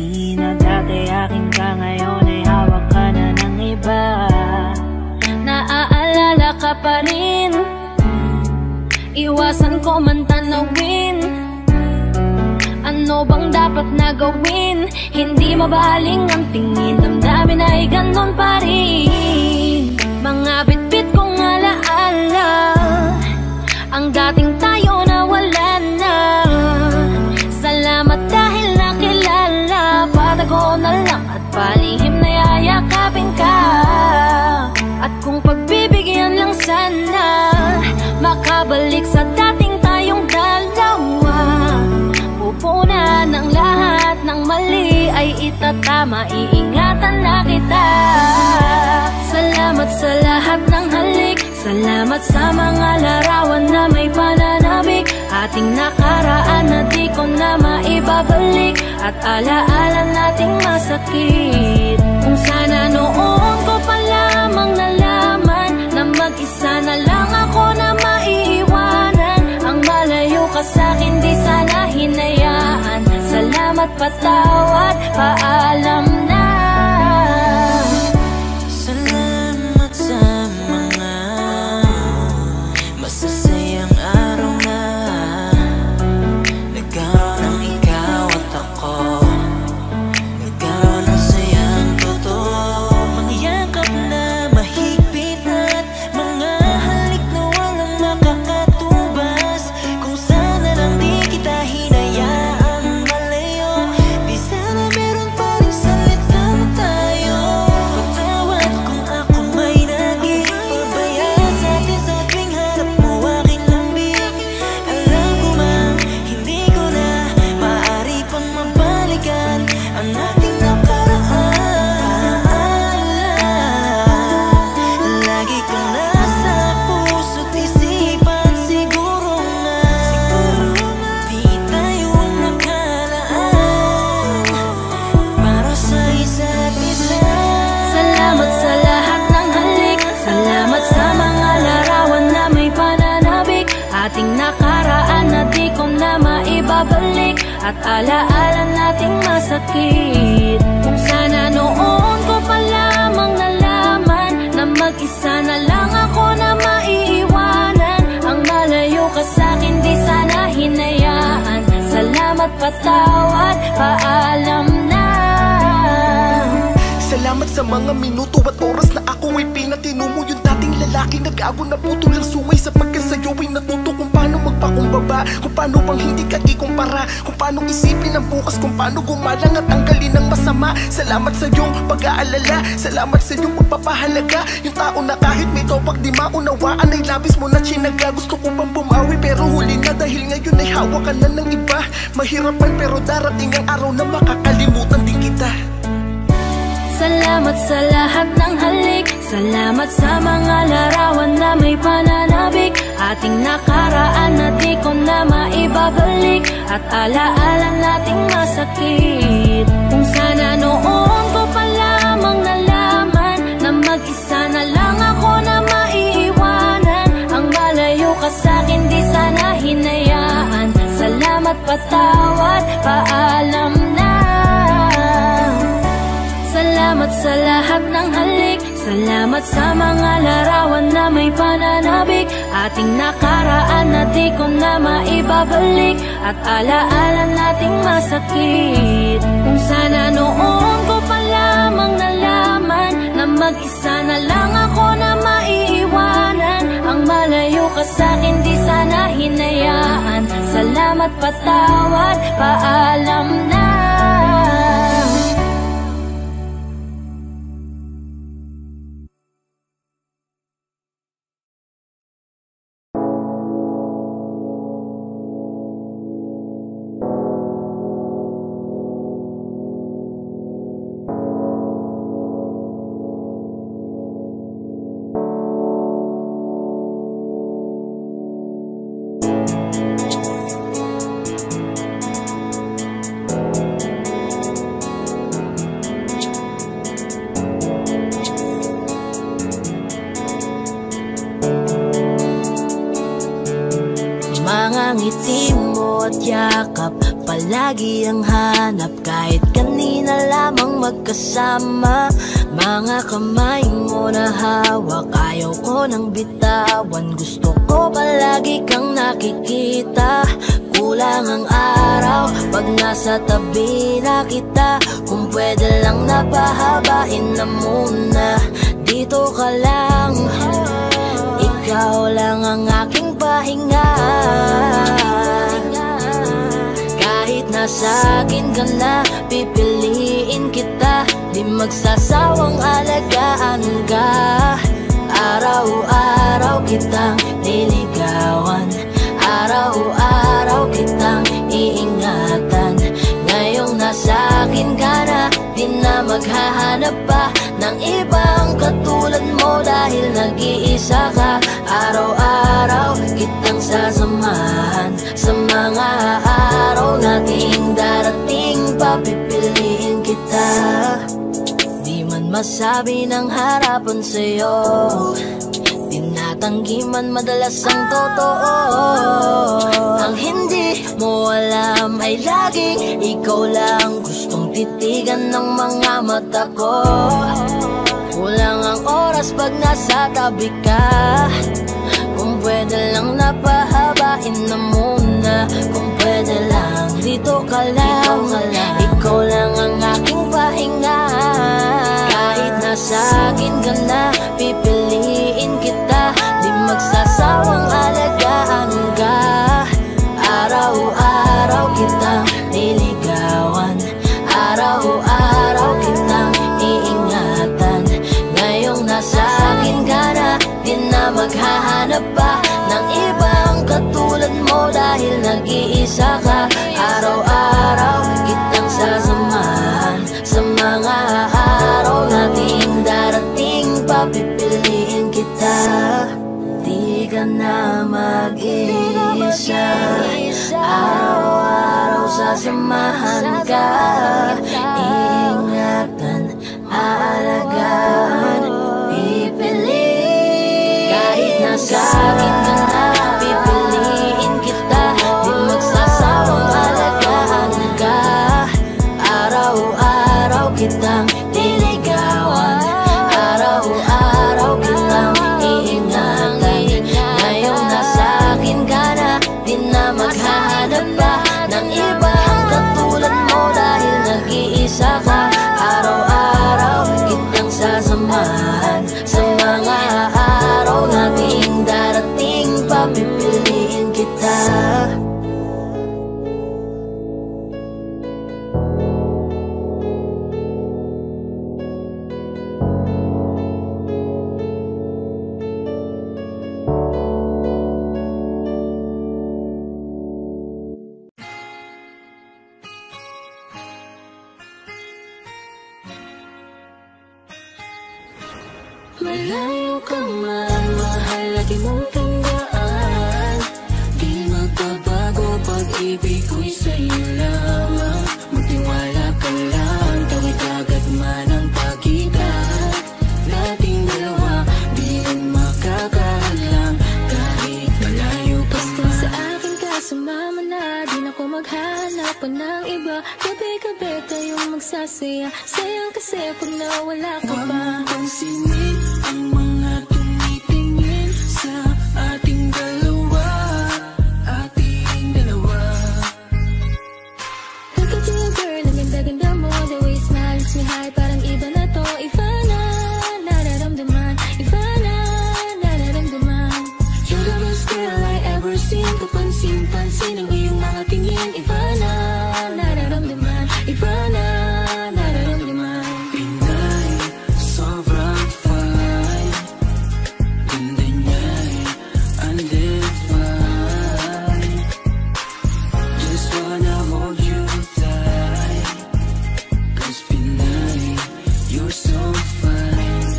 Di na dati akin ka, ngayon ay hawak ka na ng iba. Naaalala ka pa rin, iwasan ko man tanawin. Ano bang dapat na gawin? Hindi mabaling ang tingin, damdamin ay ganon pa rin. Mga bitbit kong alaala, ang dating tayo na wala na. Salamat dahil nakilala, patago na lang at palihim na yayakapin ka. At kung pagbibigyan lang sana, makabalik sa dating tayong dalawa. Pupunan ng lahat ng mali ay itatama, iingatan na kita. Salamat sa lahat ng halik, salamat sa mga larawan na may pananabik. Ating nakaraan na di ko na maibabalik, at alaala nating masakit. Kung sana noon ko pa lamang nalaman na mag-isa na lang ako na maiiwanan. Ang malayo ka sa'kin di sana hinayaan. Salamat, patawad, paalam na. Salamat sa mga masasayang araw na nagkaroon ng ikaw at ako. Nagkaroon ng sayang totoo, mga yakap na mahigpit at mga halik na walang makakatubas. Kung sana lang di kita hinayaan malayo, di sana meron pa rin salita na tayo. Patawad kung ako may naging pabaya sa atin sa tuwing harap mo aking lambing. Alam ko mang hindi ko na maaari pang mabalikan ang ating nakaraan. Lagi kang nasa puso't isipan, siguro nga di tayo ang nakalaan para sa isa't isa. Salamat sa lahat ng halik, salamat sa mga larawan na may pananabik. Ating nakaraan na di ko na maibabalik, at alaala nating masakit. Kung sana noon ko pa lamang nalaman na mag-isa na lang ako na maiiwanan. Ang malayo ka sa'kin di sana hinayaan. Salamat, patawad, paalam na. Salamat sa mga minuto at oras na ako ay pinatino mo. Yung dating lalaki nag-ago na putol ang suway, sapagkat sa'yo ay natuto kung paano magpakumbaba, kung paano bang hindi ka ikumpara, kung paano isipin ang bukas, kung paano gumalang at tanggalin ang masama. Salamat sa iyong pag-aalala, salamat sa iyong pagpapahalaga. Yung tao na kahit may topak di maunawaan ay labis mo na chinaga. Gusto ko pang bumawi pero huli na, dahil ngayon ay hawakan na ng iba. Mahirap man pero darating ang araw na makakalimutan din kita. Salamat sa lahat ng halik, salamat sa mga larawan na may pananabik. Ating nakaraan na di ko na maibabalik, at alaala nating masakit. Kung sana noon ko pa lamang nalaman na mag-isa na lang ako na maiiwanan. Ang malayo ka sa'kin di sana hinayaan. Salamat, patawad, paalam na. Salamat sa lahat ng halik, salamat sa mga larawan na may pananabik. Ating nakaraan na di ko na maibabalik, at alaala nating masakit. Kung sana noon ko pa lamang nalaman na mag-isa na lang ako na maiiwanan. Ang malayo ka sa'kin di sana hinayaan. Salamat, patawad, paalam na. Mga ngiti mo at yakap, palagi ang hanap kahit kanina. na lamang magkasama. Mga kamay mo na hawak, ayaw ko nang bitawan. Gusto ko palagi kang nakikita. Kulang ang araw pag nasa tabi na kita. Kung pwede lang napahabain na muna. Dito ka lang, ikaw lang ang aking pahinga. Kahit nasa akin ka na, pipiliin kita. Di magsasawang alagaan ka. Araw-araw kitang niligawan, araw-araw kitang iingatan. Ngayong nasa akin ka na, di na maghahanap pa ng ibang katulad mo. Dahil nag-iisa ka, araw-araw kitang sasamahan. Sa mga araw nating darating, papipiliin kita. Di man masabi ng harapan sa'yo, tinatanggi man madalas ang totoo. Ang hindi mo alam ay laging ikaw lang gustong titigan ng mga mata ko. Kulang ang oras pag nasa tabi ka. Kung pwede lang napahabain na muna. Kung pwede lang dito ka lang, ikaw lang ang aking pahinga. Kahit nasa akin ka na, pipiliin kita. Di magsasawang alagaan ka. Araw-araw kitang niligawan, araw-araw kitang iingatan. Ngayong nasa akin ka na, di na maghahanap pa ng ibang katulad mo. Dahil nag-iisa ka, araw-araw kitang sasamahan. Sa mga araw nating darating, papipiliin kita. Di ka na mag-iisa, araw-araw sasamahan ka. Ingatan, aalagaan, pipiliin. Kahit nasa akin ka na, pipiliin kita. Di magsasawang alagaan ka. Araw-araw kitang niligawan, araw-araw kitang iingatan. Ngayong nasa akin ka na, di na maghahanap pa ng ibang katulad mo. Dahil nag-iisa ka, araw-araw kitang sasamahan. Sa mga araw nating darating, papipiliin kita. Malayo ka man, mahal at di mong tandaan. Di magbabago, pag-ibig ko'y sa'yo lamang. Magtiwala ka lang, tawid agad man ang pagitan nating dalawa. Di yun makakahalang kahit malayo ka man. Basta sa akin ka sumama na, di na ko maghanap pa ng iba. Gabi-gabi tayong magsasaya, sayang kasi pag nawala ka pa. Pansinin ang mga tumitingin sa ating dalawa, ating dalawa. Look at you girl, ang ganda-ganda mo. The way you smile, it's me high, parang iba na to. Iba na, nararamdaman. Iba na, nararamdaman. You're the best girl I ever seen. Kapansin-pansin ang iyong mga tingin. Iba na, Nararamdaman, iba na, nararamdaman. Pinay, sobrang fine. Ganda niya'y undefined. Just wanna hold you tight. 'Cause Pinay, you're so fine.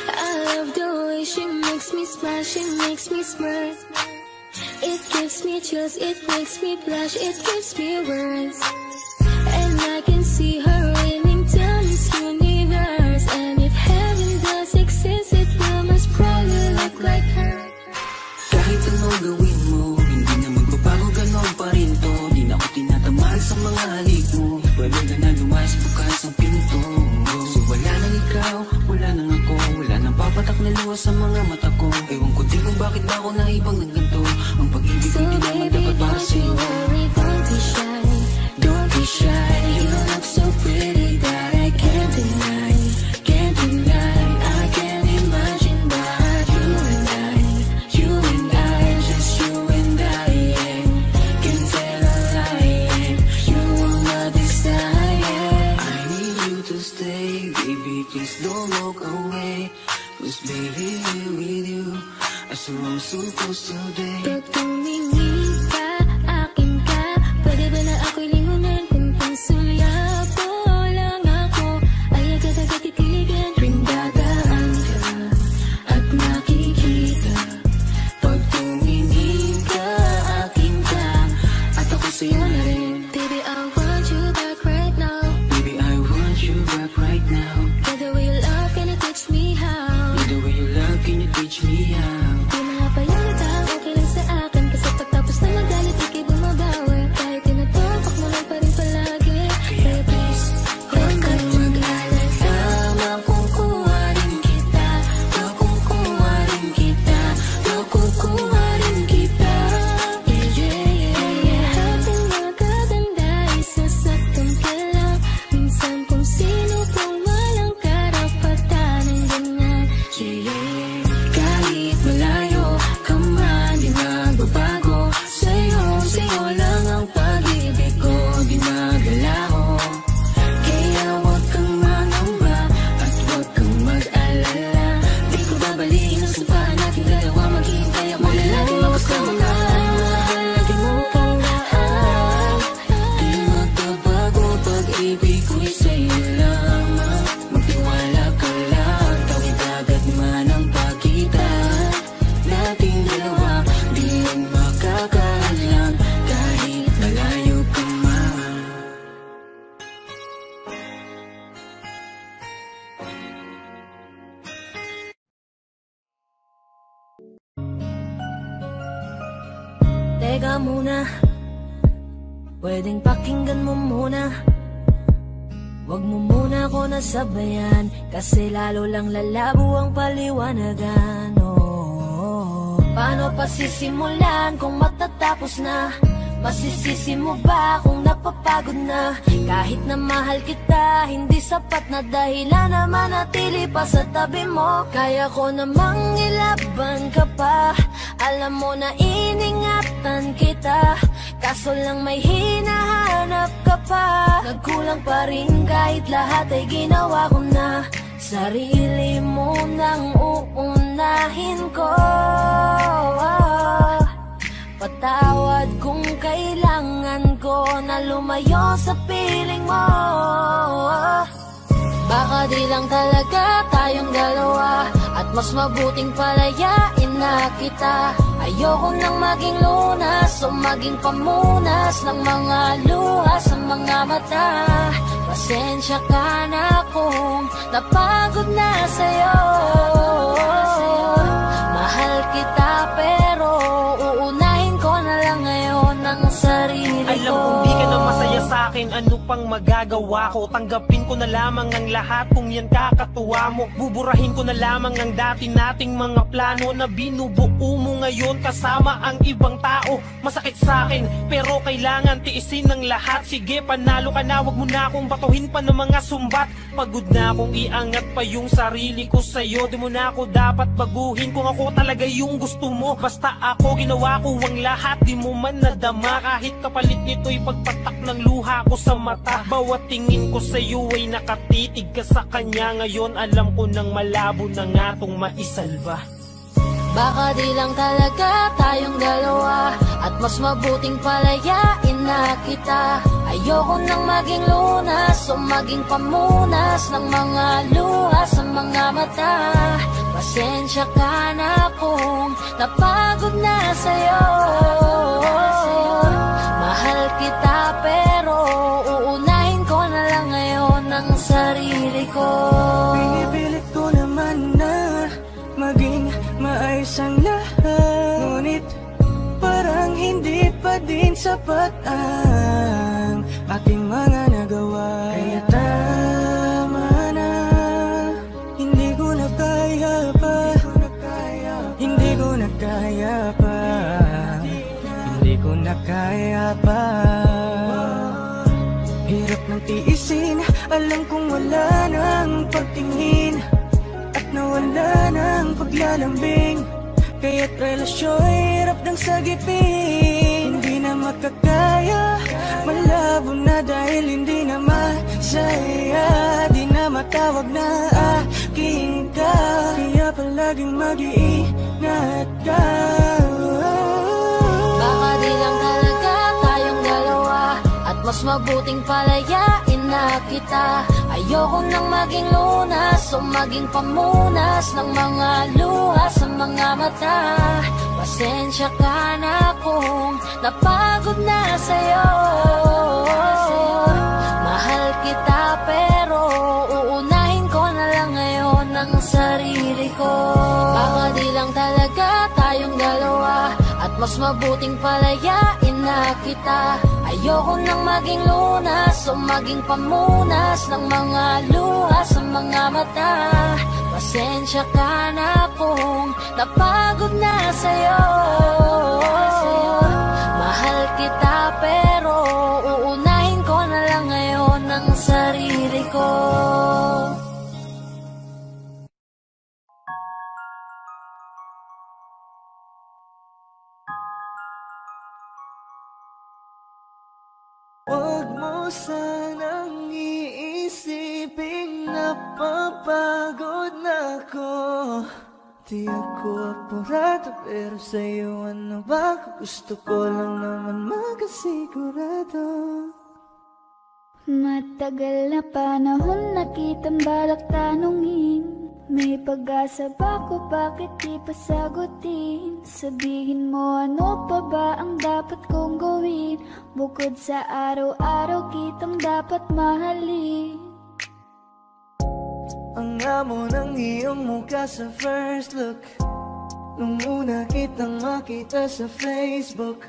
I love the way she makes me smile, she makes me smirk. It gives me chills, it makes me blush, it gives me words. And I can see her reigning down this universe. And if heaven does exist, it will must probably look like her. Kahit anong gawin mo, hindi na magbabago, ganon pa rin to. Di na ako tinatamaan sa mga halik mo. sa mga mata ko. Ewan ko di kung bakit ba ako naibang ng ganito. Ang pag-ibig ko di naman dapat para sa'yo. Don't be shy, don't be shy. You look so pretty that I can't deny, can't deny. I can't imagine but you and I, just you and I, can't tell a lie, you will not decide. I need you to stay, baby, please don't walk away. Cause baby, with you, as I'm supposed to be. pag tumingin ka, akin ka. Pwede ba na ako'y lingunan kung pansulyap mo lang ako? Ay agad-agad titiligan, tuwing dadaan ka at makikita. Pag tumingin ka, akin ka, at ako sa'yo na rin. Baby, I want you back right now. Baby, I want you back right now. Get the way you love, can you teach me how? The way you love, can you teach me how? Di mga payata, okay lang sa akin. Kasi pagtapos na magalit, ikay bumabawi. Kahit tinatapok mo lang pa rin palagi. Kaya please, huwag kang mag-alala. Makukuha rin kita, makukuha rin kita, makukuha rin kita. Yeah, yeah, yeah. Ating mga katanda, isasaktan ka lang. Minsan kung sino pang walang karapatan ng ganyan. Yeah, yeah, yeah. Kahit malayo ka man, di magbabago. Sa'yo lang ang pag-ibig ko, di magalaho. Kaya huwag kang mangamba at huwag kang mag-alala. Di ko babaliin ang sumpaan natin dalawa. Maghihintay ako na lagi magkasama ka. Lagi mo kang mahal. Di magbabago pag-ibig ko'y sa'yo lamang. Magtiwala ka lang, tawid agad man ang pagitan nating dalawa. Di yan makakahadlang kahit malayo ka man. Teka muna, pwedeng pakinggan mo muna. Huwag mo muna ako nasabayan, kasi lalo lang lalabo ang paliwanagan. Oh, paano pa sisimulan kung matatapos na? Masisisi mo ba kung napapagod na? Kahit na mahal kita, hindi sapat na dahilan na manatili pa sa tabi mo. Kaya ko namang ilaban ka pa, alam mo na iningatan kita. Kaso lang may hinahanap ka pa. Nagkulang pa rin kahit lahat ay ginawa ko na. Sarili mo nang uunahin ko. Patawad kung kailangan ko na lumayo sa piling mo. Baka di lang talaga tayong dalawa, at mas mabuting palayain na kita. Ayoko nang maging lunas o maging pamunas ng mga luha sa mga mata. Pasensya ka na kung napagod na sa'yo. Mahal kita pero uunahin ko na lang ngayon ang sarili ko. Alam kong di ka na masaya sa'kin, ano pang magagawa ko? Tanggapin ko na lamang ang lahat kung yan kakatuwa mo. Buburahin ko na lamang ang dati nating mga plano na binubuo mo ngayon kasama ang ibang tao. Masakit sa'kin pero kailangan tiisin ng lahat. Sige, panalo ka na, wag mo na akong batuhin pa ng mga sumbat. Pagod na akong iangat pa yung sarili ko sa'yo. Di mo na ako dapat baguhin kung ako talaga yung gusto mo. Basta ako ginawa ko ang lahat, di mo man nadama. Kahit kapalit nito'y pagpatak ng luha ko sa mata. Bawat tingin ko sa'yo ay nakatitig ka sa kanya. Ngayon alam ko nang malabo na nga tong maisalba. Baka di lang talaga tayong dalawa, at mas mabuting palayain na kita. Ayoko nang maging lunas o maging pamunas ng mga luha sa mga mata. Pasensya ka na kung napagod na sa'yo. Mahal kita pero uunahin ko na lang ngayon ang sarili ko. Pinipilit ko naman na maging maayos ang lahat, ngunit parang hindi pa din sapat ang ating mga nagawa. Kaya tama na, hindi ko na kaya pa kaya pa, hindi ko na kaya pa. Hirap ng tiisin, alam kong wala nang pagtingin at nawala nang paglalambing. Kaya't relasyon hirap ng sagipin. Hindi na makakaya, malabo na dahil hindi na masaya. Di na matawag na aking ka, kaya palaging mag-iingat ka. Baka di lang talaga tayong dalawa, at mas mabuting palayain na kita. Ayoko nang maging lunas o maging pamunas ng mga luha sa mga mata. Pasensya ka na kung napagod na sa'yo. Mahal kita pero uunahin ko na lang ngayon ang sarili ko. Baka di lang talaga tayong dalawa, at mas mabuting palayain na kita. Ayoko nang maging lunas o maging pamunas ng mga luha sa mga mata. Pasensya ka na kung napagod na sa'yo. Mahal kita pero uunahin ko na lang ngayon ang sarili ko. Huwag mo sanang iisipin napapagod na ako. Di ako apurado pero sa'yo ano ba? Gusto ko lang naman makasigurado. Matagal na panahon na kitang balak tanungin. May pag-asa ba ko, bakit di pa sagutin? Sabihin mo ano pa ba ang dapat kong gawin, bukod sa araw-araw kitang dapat mahalin. Ang amo ng iyong mukha sa first look, nung una kitang makita sa Facebook.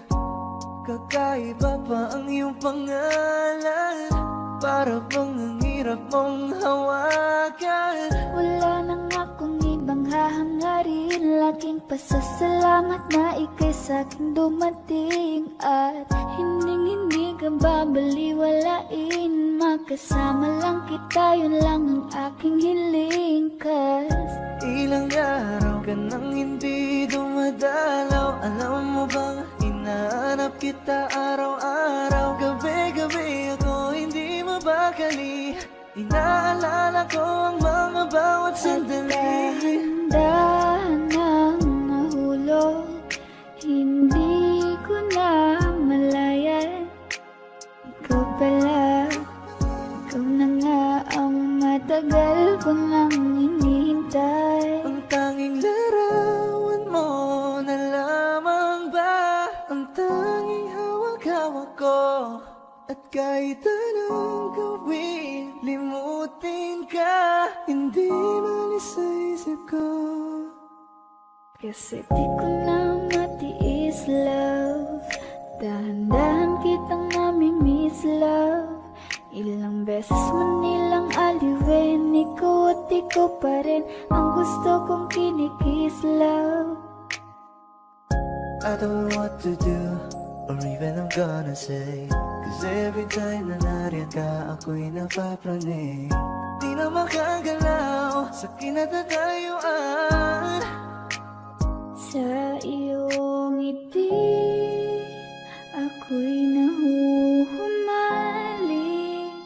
Kakaiba pa ang iyong pangalan, para bang ang hirap mong hawakan. Wala nang akong ibang hahangarin, laking pasasalamat na ika'y sa'king dumating. At hindi ka babaliwalain, makasama lang kita, yun lang ang aking hiling. Cause ilang araw ka nang hindi dumadalaw, alam mo bang hinahanap kita araw-araw. Gabi-gabi ako hindi mabakali, inaalala ko ang mga bawat sandali. Dahan-dahan nang nahulog, hindi ko na malayan. Ikaw pala, ikaw na nga ang matagal ko nang hinihintay. Ang tanging larawan mo na lamang ba ang tanging hawak-hawak ko. At kahit anong gawin, limutin ka, hindi malis sa isip ko. Kasi di ko na matiis, love. Dahan-dahan kitang namimiss, love. Ilang beses man nilang aliwin, ikaw at ikaw pa rin ang gusto kong kinikiss, love. I don't know what to do, or even I'm gonna say, cause every time na nariyan ka, ako'y napapraning. Di na makagalaw sa kinatatayuan. Sa iyong ngiti, ako'y nahuhumaling.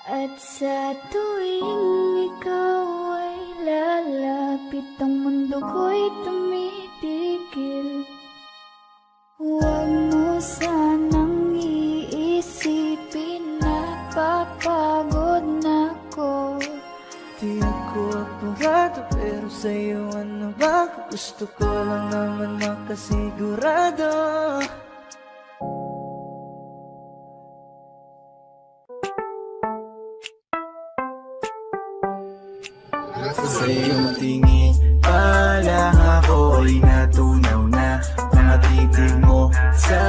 At sa tuwing ikaw ay lalapit, ang mundo ko'y tumitigil. Huwag mo sanang iisipin na papagod na ko. Di ako apurado pero sa'yo ano ba? Gusto ko lang naman makasigurado. Sa iyong tingin pa lang ako ay natunaw na. Mga titig mo sa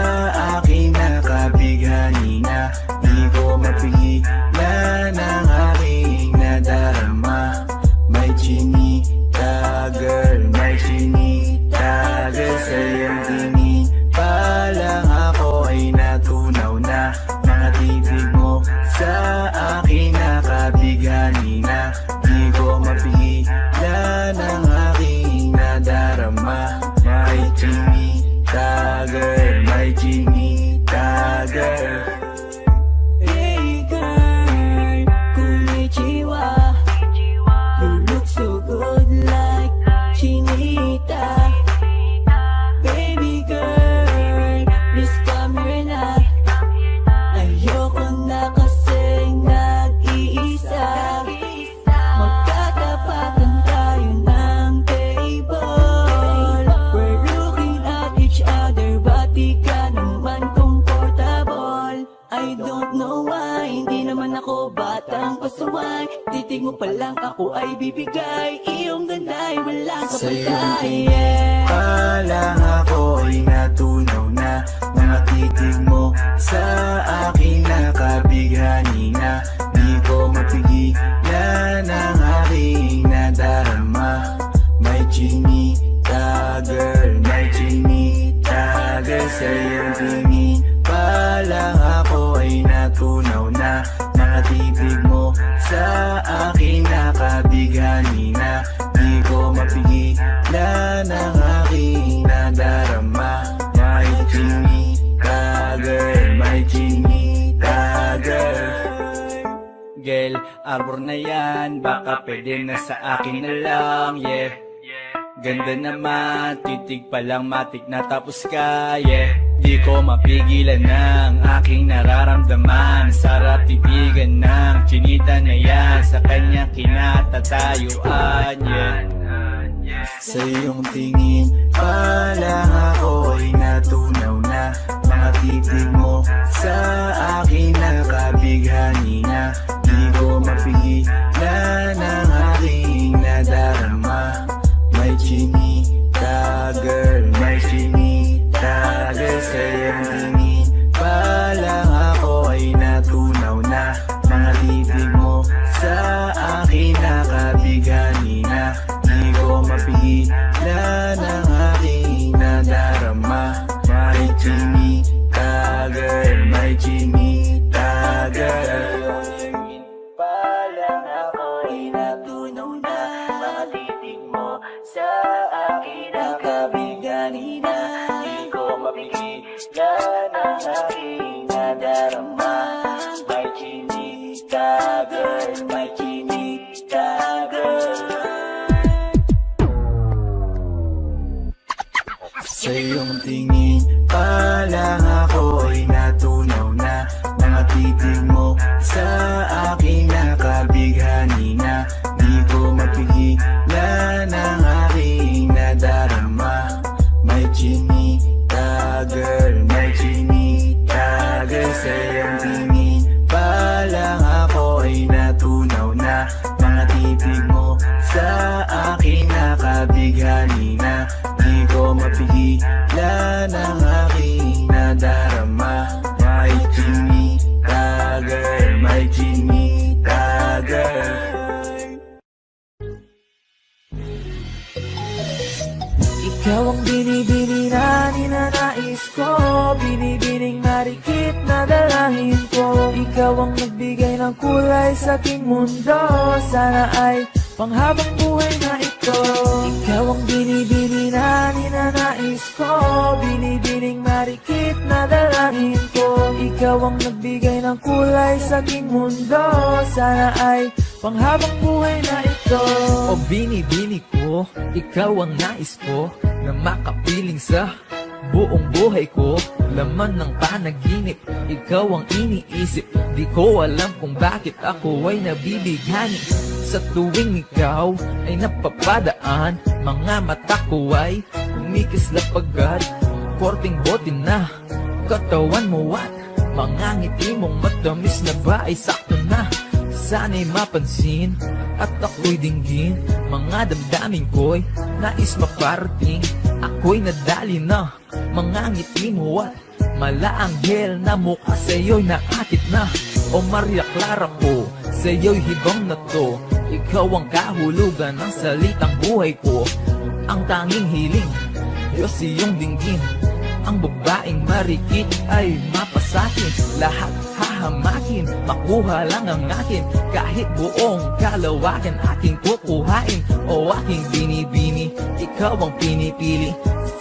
akin nakabighani na. Di ko mapigilan ang aking nadarama. May chinita girl, may chinita. pasaway. Titig mo pa lang ako ay bibigay. Iyong ganda'y walang Sa'yong kapatay. tingin pa lang ako ay natunaw na. Mga titig mo sa akin nakabighani na. Di ko mapigilan ang aking nadarama. May chinita girl, may chinita girl. Sa'yong tingin pa lang ako ay natunaw na. Mga titig mo sa akin nakabighani na. Di ko mapigilan ang aking nadarama. May chinita girl, may chinita girl. Girl, arbor na yan, baka pwede na sa akin na lang, yeah. Ganda naman, titig pa lang matik na tapos ka, yeah. Di ko mapigilan ng aking nararamdaman. Sarap titigan ng chinita na yan, sa kanya kinatatayuan, yeah. Sa iyong tingin pa lang ako ay natunaw na. Mga titig mo sa akin nakabighani na. Di ko mapigilan ang aking nadarama. May chinita girl, may chinita girl. Sa iyong tingin pa lang ako ay natunaw na. Mga titig mo sa akin nakabighani na. Di ko mapigilan ang aking nadarama. May chinita girl, may chinita girl. Pa lang ako ay natunaw na. Mga titig mo sa akin nakabighani na. Di ko mapigilan ang aking nadarama. May chinita girl, may chinita girl. Sa iyong tingin pa lang ako ay natunaw na. Mga titig mo sa akin nakabighani na. Di ko mapigilan ang aking nadarama. May chinita girl, may chinita girl. Sa iyong tingin pa lang ako ay natunaw na. Mga titig mo sa akin nakabighani na. Di ko mapigilan ang aking nadarama. May chinita girl, may chinita girl. Ikaw ang binibini na ninanais ko. Binibining marikit na dalangin ko. Ikaw ang nagbigay ng kulay sa aking mundo. Sana ay panghabang buhay na ito. Ikaw ang binibini na ninanais ko. Binibining marikit na dalangin ko. Ikaw ang nagbigay ng kulay sa aking mundo. Sana ay panghabang buhay na ito. O binibini ko, ikaw ang nais ko na makapiling sa buong buhay ko. Laman ng panaginip, ikaw ang iniisip. Di ko alam kung bakit ako ay nabibighani. Sa tuwing ikaw ay napapadaan, mga mata ko ay kumikislap agad. Korting bote na katawan mo at mga ngiti mong matamis na ba ay sakto na. Sana'y mapansin at ako'y dinggin. Mga damdamin ko'y nais maparating. Ako'y nadali na mga ngiti mo at malaanghel na mukha sa'yo'y naakit na. O Maria Clara ko, sa'yo'y hibang na to. Ikaw ang kahulugan ng salitang buhay ko. Ang tanging hiling, Diyos iyong dinggin. Ang babaeng marikit ay mapasakin. Lahat hahamakin, makuha lang ang akin. Kahit buong kalawakan aking kukuhain. O aking binibini, ikaw ang pinipili.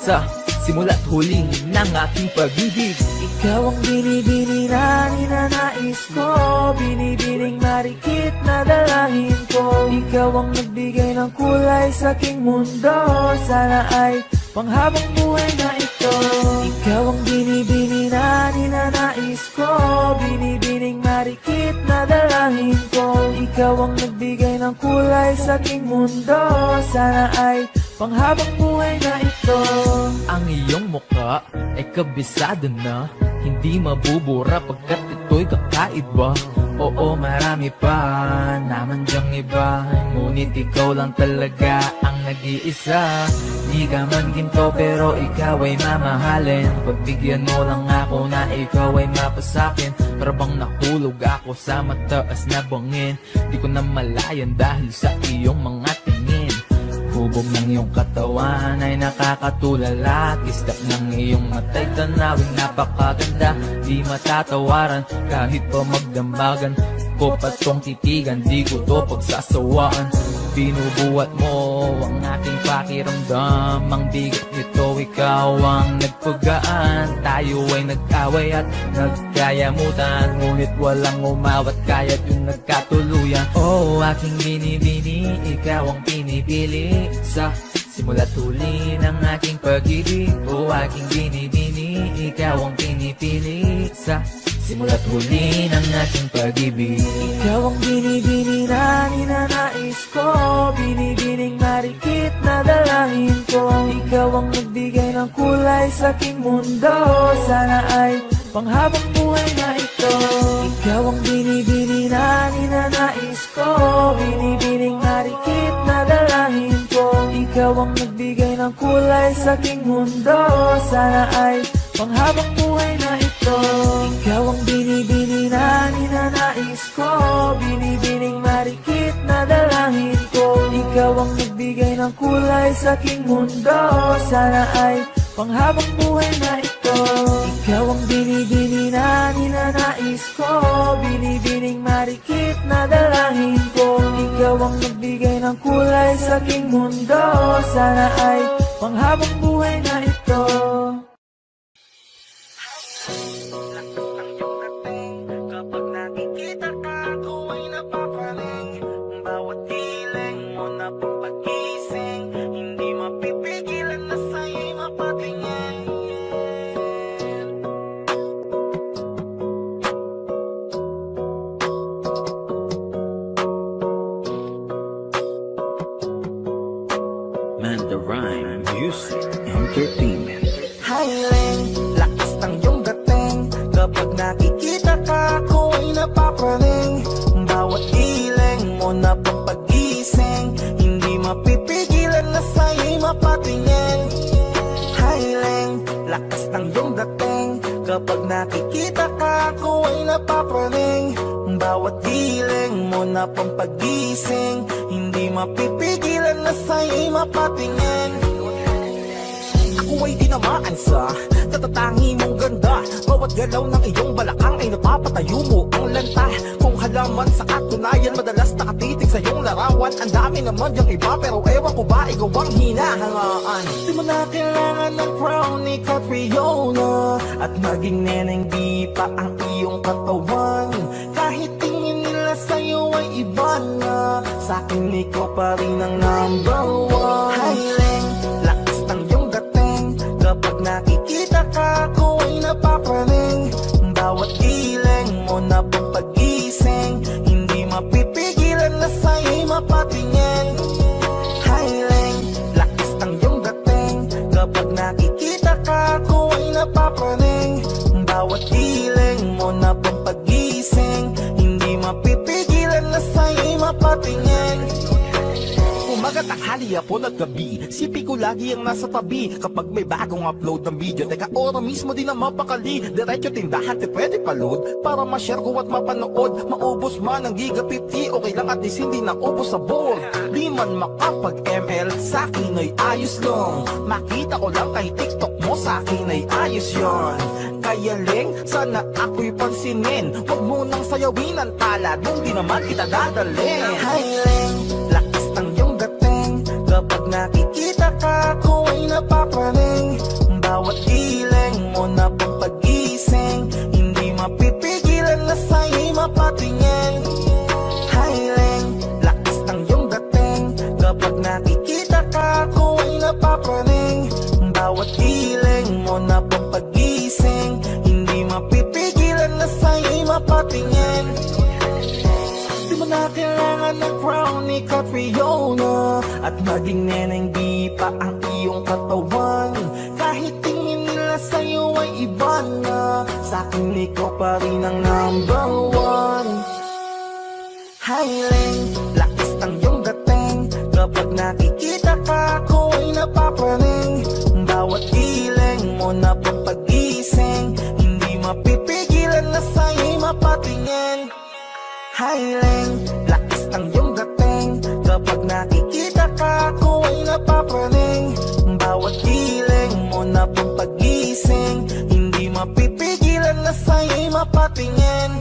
Sa simula't huli ng aking pag-ibig. Ikaw ang binibini na ninanais ko. Binibining marikit na dalangin ko. Ikaw ang nagbigay ng kulay sa aking mundo. Sana ay panghabang buhay na ito. Ikaw ang binibini na ninanais ko. Binibining marikit na dalangin ko. Ikaw ang nagbigay ng kulay sa aking mundo. Sana ay panghabang buhay na ito. Ang iyong mukha ay kabisado na. Hindi mabubura pagkat ito'y kakaiba. Oo, marami pa naman dyang iba, ngunit ikaw lang talaga ang nag-iisa. Di ka man ginto pero ikaw ay mamahalin. Pagbigyan mo lang ako na ikaw ay mapasakin. Para bang nahulog ako sa mataas na bangin. Di ko na malayan dahil sa iyong mga tingin. Hubog ng iyong katawan ay nakakatulala. Kislap ng iyong matay, tanawing napakaganda. Di matatawaran kahit pa magdambagan ko patong titigan, di ko to pagsasawaan. Binubuhat mo ang aking pakiramdam. Ang bigat nito, ikaw ang nagpagaan. Tayo ay nag-away at nagkayamutan, ngunit walang umawat kaya't yung nagkatuluyan. Oh, aking binibini, ikaw ang pinipili sa simula't huli ng aking pag-ibig. Oh, aking binibini, ikaw ang pinipili sa simula't huli ng aking pag-ibig. Ikaw ang binibini na ninanais ko, binibining marikit na dalangin ko. Ikaw ang nagbigay ng kulay sa aking mundo, sana ay panghabang buhay na ito. Ikaw ang binibini na ninanais ko, binibining marikit na dalangin ko. Ikaw ang nagbigay ng kulay sa aking mundo, sana ay panghabang buhay na ito. Ikaw ang binibini na ninanais ko, binibining marikit na dalangin ko. Ikaw ang nagbigay ng kulay sa aking mundo, sana ay panghabang buhay na ito. Ikaw ang binibini na ninanais ko, binibining marikit na dalangin ko. Ikaw ang nagbigay ng kulay sa aking mundo, sana ay panghabang buhay na ito. Kapag nakikita ka, ako ay napapaling. Bawat hiling mo na papagising, hindi mapipigilan na sa'yo'y mapatingin. Mandarine Music Entertainment. Hiling, lakas ng iyong dating. Kapag nakikita ka, ako ay napapaling. Bawat hiling mo na papagising, hindi mapipigilan na sa'yo'y mapatingin. Hiling, lakas ng iyong dating. Kapag nakikita ka, ako ay napapaling. Bawat hiling mo na pampagising, hindi mapipigilan na sa'yo'y mapatingin. Ako ay tinamaan sa katatangi mong ganda. Bawat galaw ng iyong balakang ay napapatayo mo ang lanta. Kung halaman sa katunayan, madalas nakatitig sa iyong larawan. Ang dami naman yung iba, pero ewan ko ba ikaw ang hinahangaan. Di mo na kailangan ng crown ni Catriona, at maging neneng di pa ang iyong katawan. Kahit tingin nila sa'yo ay iba na, sa'kin ikaw pa rin ang number one. Hiling, lakas ng iyong dating. Kapag nakikita ka, ako ay napapaling. Bawat hiling mo na papagising, hindi mapipigilan na sa'yo'y mapatingin. Hiling, lakas ng iyong dating. Kapag nakikita ka, ako ay napapaling. Bawat hiling mo na papagising, hindi mapipigilan na sa'yo'y mapatingin. Umaga, tanghali, hapon at gabi, sipi ko lagi ang nasa tabi. Kapag may bagong upload ng video, teka ora mismo din ang mapakali. Diretso tindahan, di pwede pa-load para ma-share ko at mapanood. Maubos man ang giga 50, okay lang at least hindi na ubos sa board. Di man makapag-ML, sa'kin ay ayos lang. Makita ko lang kay TikTok mo, sa'kin ay ayos yon. Kaya Ling, sana ako'y pansinin. Huwag mo nang sayawin ang talad nung di naman kita dadalhin. Hi Ling, lakas ng iyong dating. Kapag nakikita ka, ako ay napapaling. Bawat hiling mo na pampagising, hindi mapipigilan na sa'yo'y mapatingin. Hi Ling, lakas ng iyong dating. Kapag nakikita ka, ako ay napapaling. Bawat hiling mo na pampagising, hindi mapipigilan na sa'yo'y mapatingin. Di mo na kailangan ng crown ni Catriona, at maging neneng di pa ang iyong katawan. Kahit tingin nila sa'yo ay iba na, sa'kin ikaw pa rin ang number one. Hiling, lakas ng iyong dating. Kapag nakikita ka, ako ay napapraning. Bawat giling mo na papagising, hindi mapipigilan na sa'yo'y mapatingin. Hiling, lakas ng iyong dating. Kapag nakikita ka, ako ay napapraning. Bawat giling mo na papagising, hindi mapipigilan na sa'yo'y mapatingin.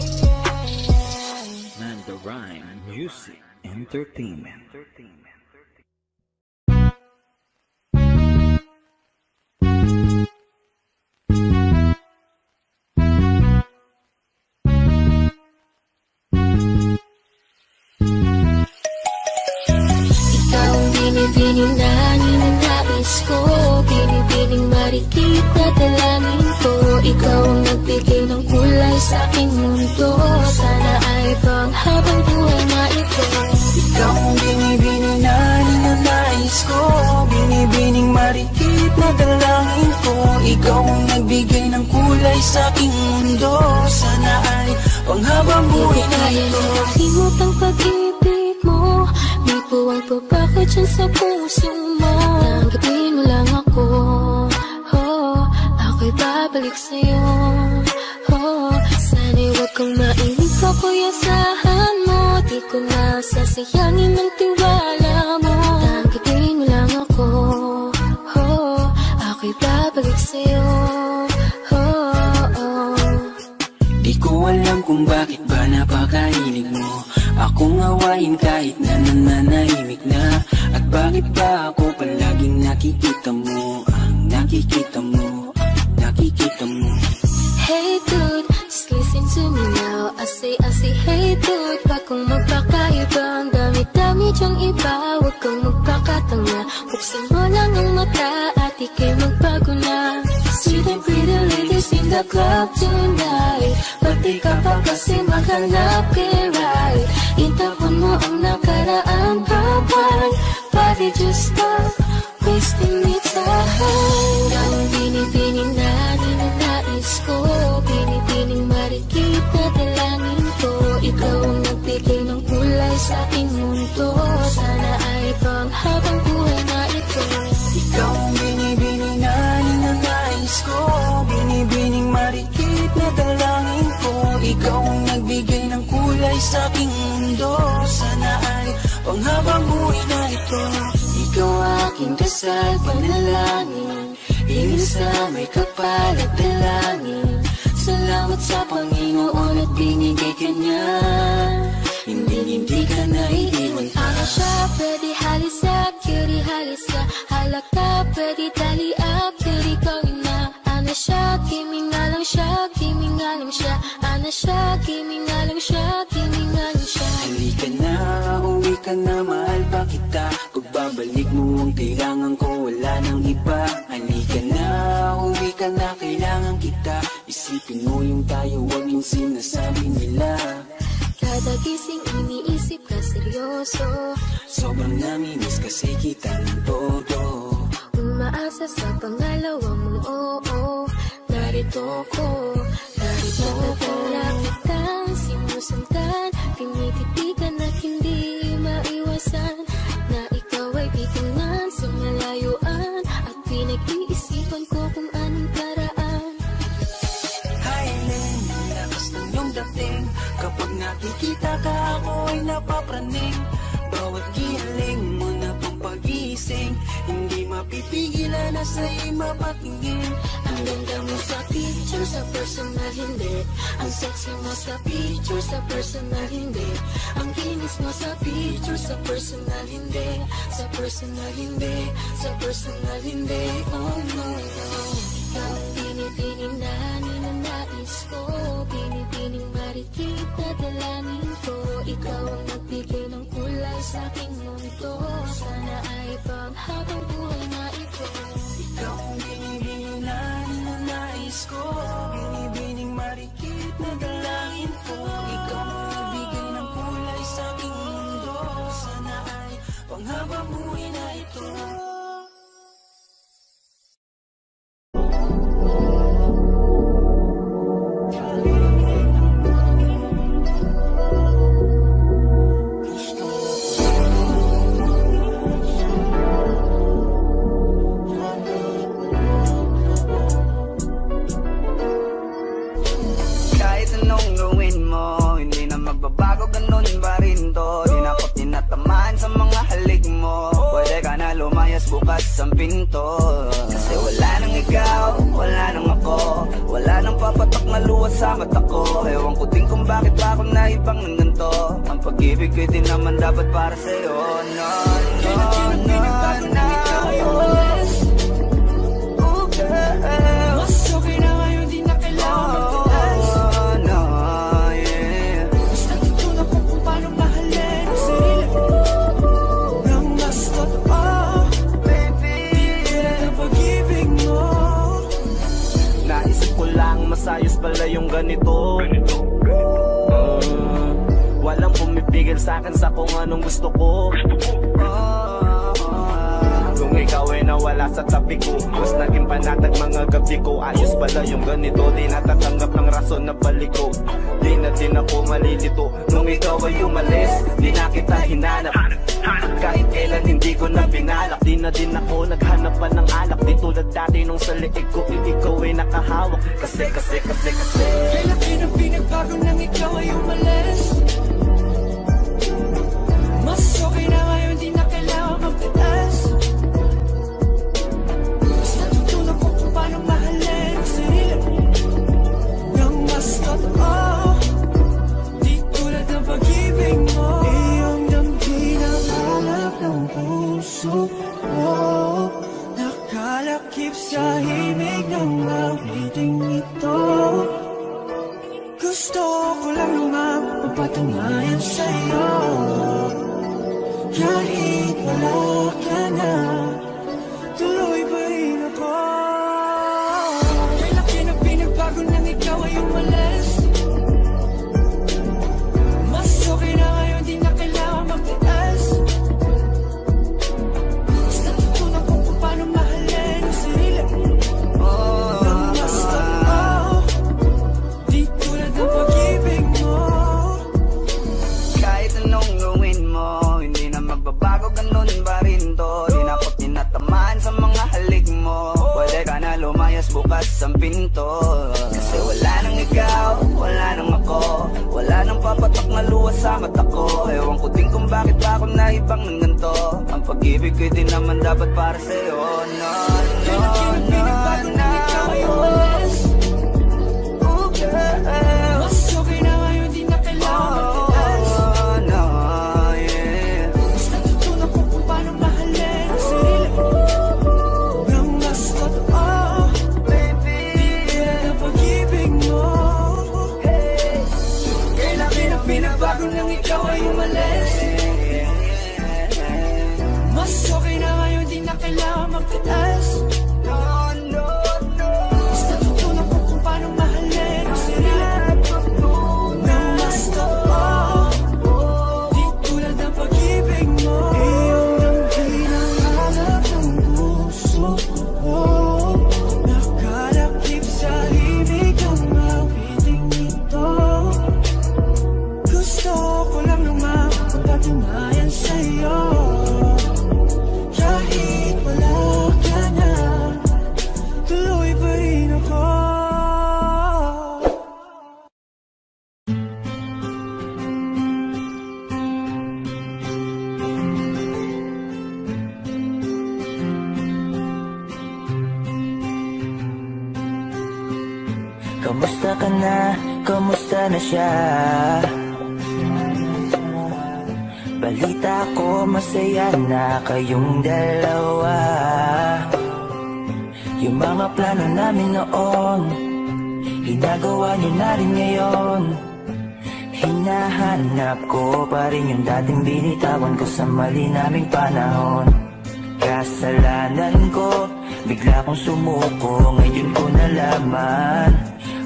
Manda Rhyme Music Entertainment. Ikaw ang binibining na ninanais ko, binibining marikit na dalangin ko. Ikaw ang nagbigay ng kulay sa aking mundo, sana ay panghabang buhay na ito. Ikaw ang binibining na ninanais ko, binibining marikit na dalangin ko. Ikaw ang nagbigay ng kulay sa aking mundo, sana ay panghabang buhay na ito. Himot ang pag-ibig mo, may puwang pabako dyan sa puso mo. Tanggapin mo lang ako, oh, ako'y babalik sa'yo, oh. Sana'y huwag kang mainip, ako'y asahan mo. Di ko na sasayangin ang tiwala mo. Tanggapin mo lang ako, oh, ako'y babalik sa'yo, oh, oh. Di ko alam kung bakit ba napakahilig mo akong awayin kahit na nananahimik na. At bakit ba ako palaging nakikita mo, nakikita mo, nakikita mo. Hey dude, just listen to me now. I say hey dude, wag kang magpakaiba. Ang dami-dami dyang iba, wag kang magpakatanga. Buksan mo lang ang mata at ika'y magbago na. See the pretty ladies in the club tonight, pati ka pa kasi maghanap kay right. Itapon mo ang nakaraan, bye-bye. Body just stop wasting me time. Ang binibining na ninanais ko, binibining marikit na dalangin ko. Ikaw ang nagbigay ng kulay sa aking mundo, sana ay panghabang buhay na ito. Ikaw ang binibining na ninanais ko, binibining marikit na dalangin ko. Ikaw ang nagbigay ng kulay sa aking mundo, sana ay panghabang buhay na ito. Ikaw aking dasal, panalangin, hingin sa may kapal at dalangin. Salamat sa Panginoon at binigay ka niya, hindi ka naiiwan pa. Ano siya, pwede halisa, cutie halisa. Halaka, pwede tali up, cutie gawin na. Ano siya, kiming nga lang siya, kiming nga lang siya. Ano siya, kiming nga lang siya, kiming nga lang siya. Halika na, uwi ka na, mahal pa kita. Pagbabalik mo ang kailangan ko, wala nang iba. Halika na, uwi ka na, kailangan kita. Isipin mo yung tayo, wag yung sinasabi nila. Kada gising iniisip ka seryoso, sobrang namimiss kasi kita ng todo. umaasa sa pangalawa mong oo. Narito ko, narito ko. Lapitang sinusundan, tinititigan at hindi maiwasan, na ikaw ay titingnan sa malayuan, at pinag-iisipan ko kung anong paraan. Hiling, lakas ng iyong dating. Kapag nakikita ka, ako ay napapraning. Bawat giling mo na pampagising, hindi mapipigilan na sa'yo'y mapatingin. Ang ganda mo sa picture, sa personal hindi. Ang sexy mo sa picture, sa personal hindi. Ang kinis mo sa picture, sa personal hindi. Sa personal hindi, sa personal hindi. Oh no, no. Ikaw ang binibining na ninanais ko, binibining marikit na dalangin ko. Ikaw ang nagbigay ng kulay sa aking mundo, sana ay panghabang buhay na ito. Ikaw ang binibining na ninanais ko, binibining marikit na dalangin ko. Ikaw ang nagbigay ng kulay sa aking mundo, sana ay panghabang buhay na ito. bukas ang pinto. Kasi wala nang ikaw, wala nang ako, wala nang papatak na luha sa mata ko. Ewan ko din kung bakit pa ako naibang ng ganito. Ang pag-ibig ko din naman dapat para sa'yo. No, no, no, no. Oh girl, mas okay na ngayon, di na kailangan magtaas. No, yeah. Basta natutunan ko kung paano mahalin ang sarili nang mas totoo. Baby, di tulad ng pag-ibig mo. Naisip ko lang masayos pala yung ganito. Walang pumipigil sa'kin sa kung anong gusto ko. Kung ikaw ay nawala sa tabi ko, mas naging panatag mga gabi ko. Ayos pala yung ganito, di natatanggap ng rason na balik ko. Di na din ako malilito nung ikaw ay umalis. Di na kita hinanap, kahit kailan hindi ko na pinalak. Di na din ako naghanap pa ng alak. Di tulad dati nung sa liig ko, ikaw ay nakahawak. Kasi kailan ang pinagbago nang ikaw ay umalis. Mas okay na ngayon, di na kailangan magtaas. Mas natutunan ko kung paano mahalin ang sarili nang mas totoo. Di tulad ng pag-ibig mo. Iyong damhin ang hanap ng puso mo. Nakalakip sa himig ng awiting ito. Gusto ko lang naman mapatunayan sa'yo. Kahit wala ka na, tuloy pa rin ako. Kailan ang pinagbago nang ikaw ay umalis. Mas okay na ngayon, di na kailangan magtaas. Mas natutunan ko kung paano mahalin ang sarili nang mas totoo. Di tulad ng pag-ibig mo. kahit anong gawin mo, hindi na magbabago, ganun pa rin to. Di na ako tinatamaan sa mga halik mo. Pwede ka na lumayas, bukas ang pinto. Kasi wala nang ikaw, wala nang ako, wala nang papatak na luha sa mata ko. Ewan ko din kung bakit pa ako naibang ng ganito. Ang pag-ibig ko din naman dapat para sa'yo. No, no, no, no. Ikaw ay umalis. Oh girl, Mas okay na ngayon, di na kailangan magtaas. no, yeah. Mas natutunan ko kung paano mahalin ang sarili nang mas totoo. Baby, Di tulad ng pag-ibig mo. Kailan ang pinagbago nang ikaw ay umalis. Mas okay na ngayon, di na kailangan magtaas. no, no, no. Mas natutunan ko kung paano mahalin ang sarili nang mas totoo. Di tulad ng pag-ibig mo. Iyong damhin ang hanap ng puso mo. Nakalakip sa himig ang awiting ito. Gusto ko lang naman mapatunayan sa'yo. Kahit wala ka na, tuloy pa rin ako. Kamusta ka na? Kamusta na siya? Balita ko masaya na kayong dalawa. Yung mga plano namin noon, ginagawa niyo na rin ngayon. Hinahanap ko pa rin yung dating binitawan ko sa mali naming panahon. Kasalanan ko, bigla kong sumuko, ngayon ko nalaman.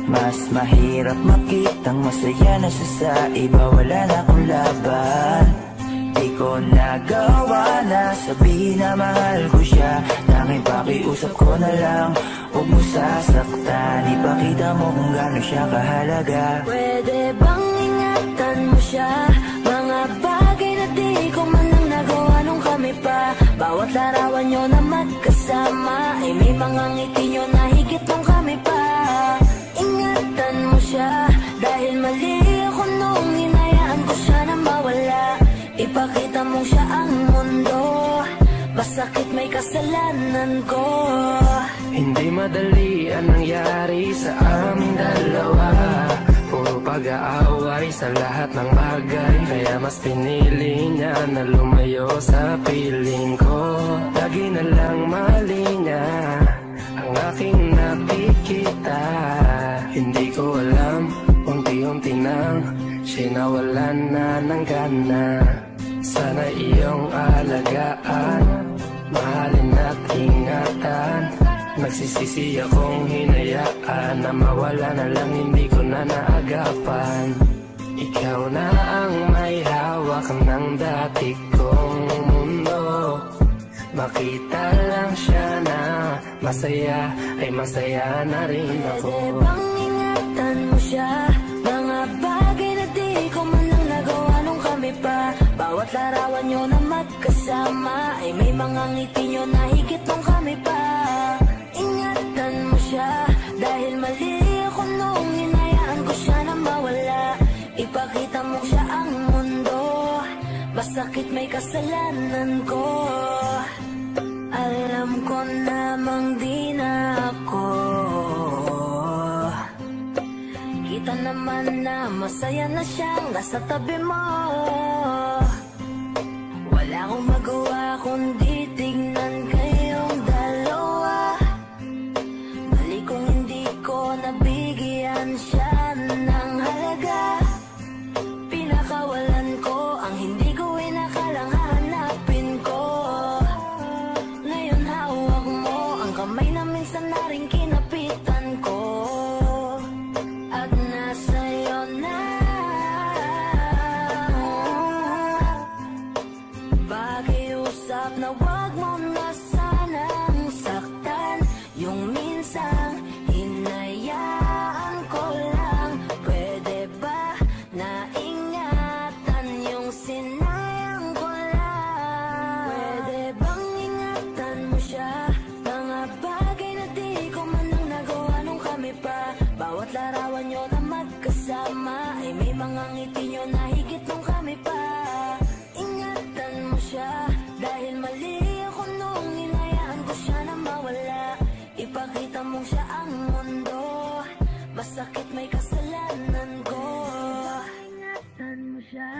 Mas mahirap makitang masaya na siya sa iba, wala na akong laban. Di ko nagawa na sabihin na mahal ko siya. Tanging pakiusap ko na lang, huwag mo sasaktan. Ipakita mo kung gaano siya kahalaga. Pwede bang ingatan mo siya? Mga bagay na di ko man lang nagawa nung kami pa. Bawat larawan nyo na magkasama, ay may mga ngiti nyo na higit nung kami pa. Ingatan mo siya, dahil mali ako nung hinayaan ko siya na mawala. Ipakita mo siya ang mundo, Masakit may kasalanan ko. Hindi madali ang nangyari sa aming dalawa. Puro pag-aaway sa lahat ng bagay, kaya mas pinili niya na lumayo sa piling ko. Lagi na lang mali niya ang aking nakikita. Hindi ko alam, unti-unti nang sinawalan na ng gana. Sana iyong alagaan, mahalin at ingatan. Nagsisisi akong hinayaan na mawala na lang, hindi ko na naagapan. Ikaw na ang may hawak ng dati kong mundo. Makita lang siya na masaya, ay masaya na rin ako. Pwede bang ingatan mo siya? Mga bagay na di ko man lang nagawa nung kami pa. Bawat larawan nyo na magkasama, ay may mga ngiti nyo na higit nung kami pa. Ingatan mo siya, dahil mali ako nung hinayaan ko siya na mawala. Ipakita mo siya ang mundo, masakit may kasalanan ko. Alam ko namang di na ako. Kita naman na masaya na siyang nasa tabi mo. Wala akong magawa kundi tignan kayong dalawa. Mali kung hindi ko nabigyan siya ng halaga. Pinakawalan ko ang hindi ko inakalang hanapin ko. Ngayon hawak mo ang kamay na minsan na rin kinapitan ko. At nasa'yo na. Pakiusap na wag mo na sanang saktan. Yung minsan hinayaan ko lang. Pwede ba na ingatan yung sinayang ko lang? Pwede bang ingatan mo siya? Mga bagay na di ko man lang nagawa nung kami pa. Bawat larawan nyo na magkasama, ay may mga ngiti nyo na higit nung kami pa. Ingatan mo siya, dahil mali ako nung hinayaan ko siya na mawala. Ipakita mo siya ang mundo, masakit may kasalanan ko. Ingatan mo siya,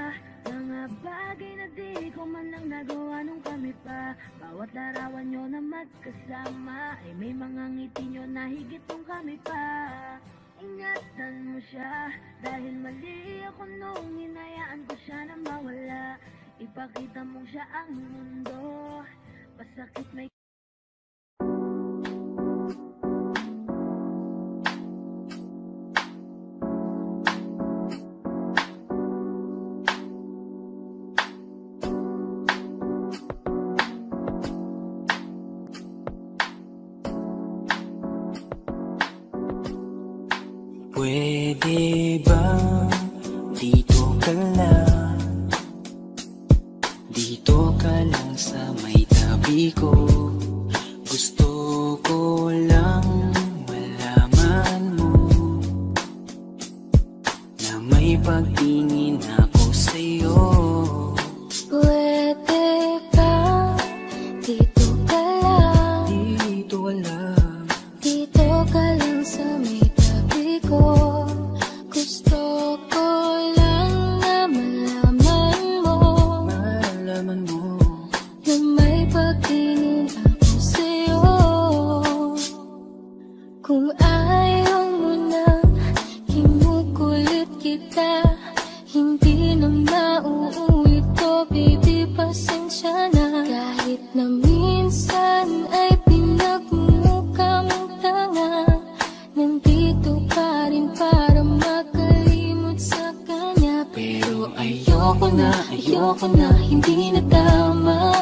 mga bagay na di ko man lang nagawa nung kami pa. Bawat larawan nyo na magkasama, ay may mga ngiti nyo na higit nung kami pa. Ingatan mo siya, dahil mali ako nung hinayaan ko siya na mawala. Ipakita mo siya ang mundo, masakit may Pwede ba dito ka lang? Dito ka lang sa may tabi ko. Gusto ko lang malaman mo na may pagtingin ako sa'yo. Pwede ba dito ka lang? Dito lang. Dito ka lang sa may tabi ko. Gusto ko lang na malaman mo na may pagtingin ako sa'yo. Kung ayaw mo nang kinukulit kita, hindi na mauulit to, baby, pasensya na. Kahit na minsan ay pinagmumukha mong tanga, nandito pa rin para makalimot sa kanya. Pero ayoko na, hindi na tama.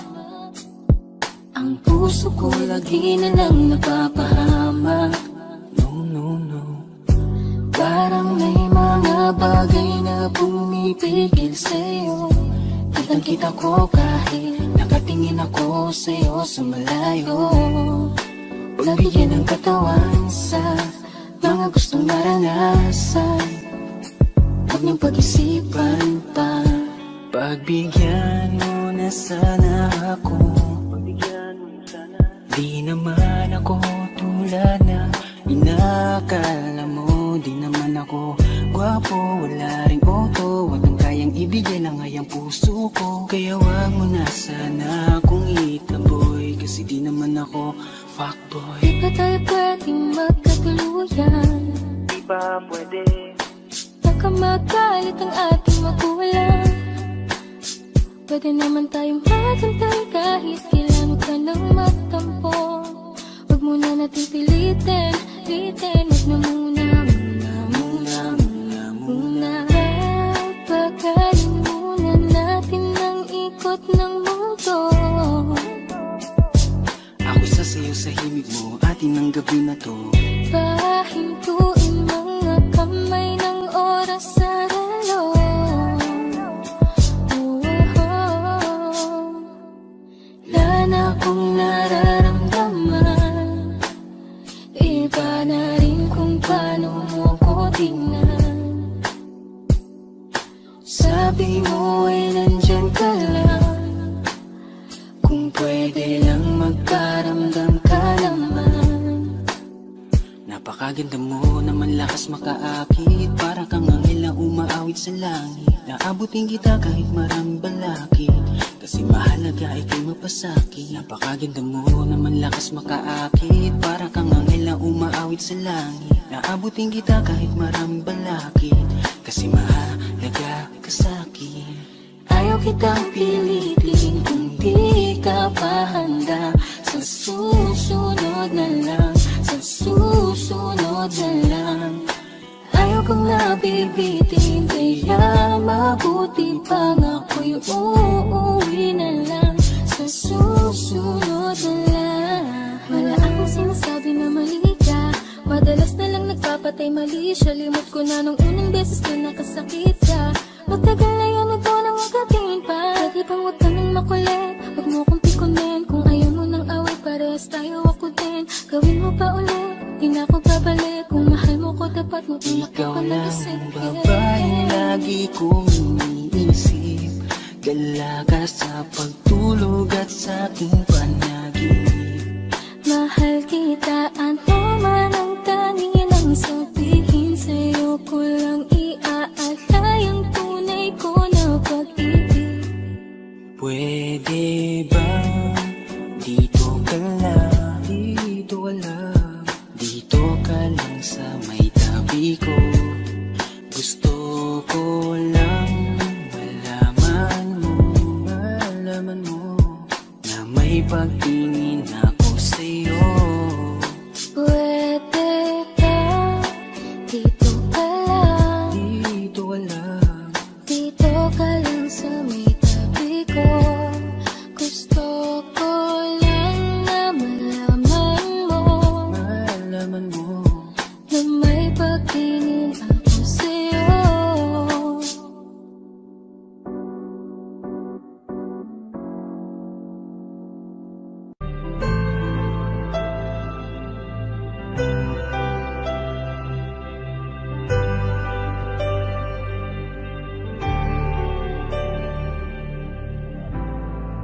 Ang puso ko lagi na lang napapahama. No. Parang may mga bagay na pumipigil sa'yo. Kitang-kita ko kahit nakatingin ako sa'yo sa malayo. Pagbigyan ng katawan sa mga gustong maranasan, huwag niyong pag-isipan pa. Pagbigyan mo na sana ako Di naman ako tulad na inakala mo. Di naman ako gwapo, wala ring auto. Walang kayang ibigay lang ay ang puso ko. Kaya wag mo na sana akong itaboy, kasi di naman ako fuckboy. Di ba tayo pwedeng magkatuluyan? Di ba pwede? Baka magalit ang ating magulang. Pwede naman tayong magantay kahit kailan ka nang magtampo. Huwag mo na natin pilitin, huwag na muna. Papagaling muna natin ang ikot ng mundo. Ako sasayaw sa himig mo, atin ang gabi na to. Pahintuin mga kamay ng oras sa relo. Wala na akong nararamdaman. Iba na rin kung paano mo ko tingnan. Sabi mo ay nandyan ka lang. Kung pwede lang magparamdam ka naman. Napakaganda mo naman, lakas makaakit. Para kang anghel na umaawit sa langit. Naabutin kita kahit maraming balakid, kasi mahalaga ika'y mapasakit. Napakaganda mo naman, lakas makaakit. Para kang anghel na umaawit sa langit. Naabutin kita kahit maraming balakid, kasi mahalaga ka sa'kin. Ayaw kitang pilitin kung di ka pa handa. Sa susunod na lang, sa susunod na lang. Ayaw kong nabibitin, kaya mabuti pang ako'y uuwi na lang. Sa susunod na lang. Wala akong sinasabi na mali ka. Madalas na lang nagpapatay mali siya. Limot ko na nung unang beses na nakasakit ka. Matagal na yan, huwag mo nang magatingin pa. Pwede bang huwag ka nang makulit? Huwag mo kong pikunin. Kung ayaw mo nang away, parehas tayo ako din. Gawin mo pa ulit, di na ako babalik. Kung mahal mo ko, dapat mo ikaw lang ang babaeng lagi kong iniisip. Dalaga sa pagtulog at sa aking panaginip. Mahal kita, ano man ang tanginang sabihin. Sa'yo ko lang iaalay ang tunay ko na pag-ibig. Pwede ba dito ka lang, dito ka lang, dito ka lang sa may tabi ko. Gusto ko lang malaman mo na may pagtingin ako sa'yo. Pwede ba dito ka lang, dito ka lang, dito ka lang sa may tabi ko. Gusto ko lang na malaman mo na may pagtingin ako sa'yo.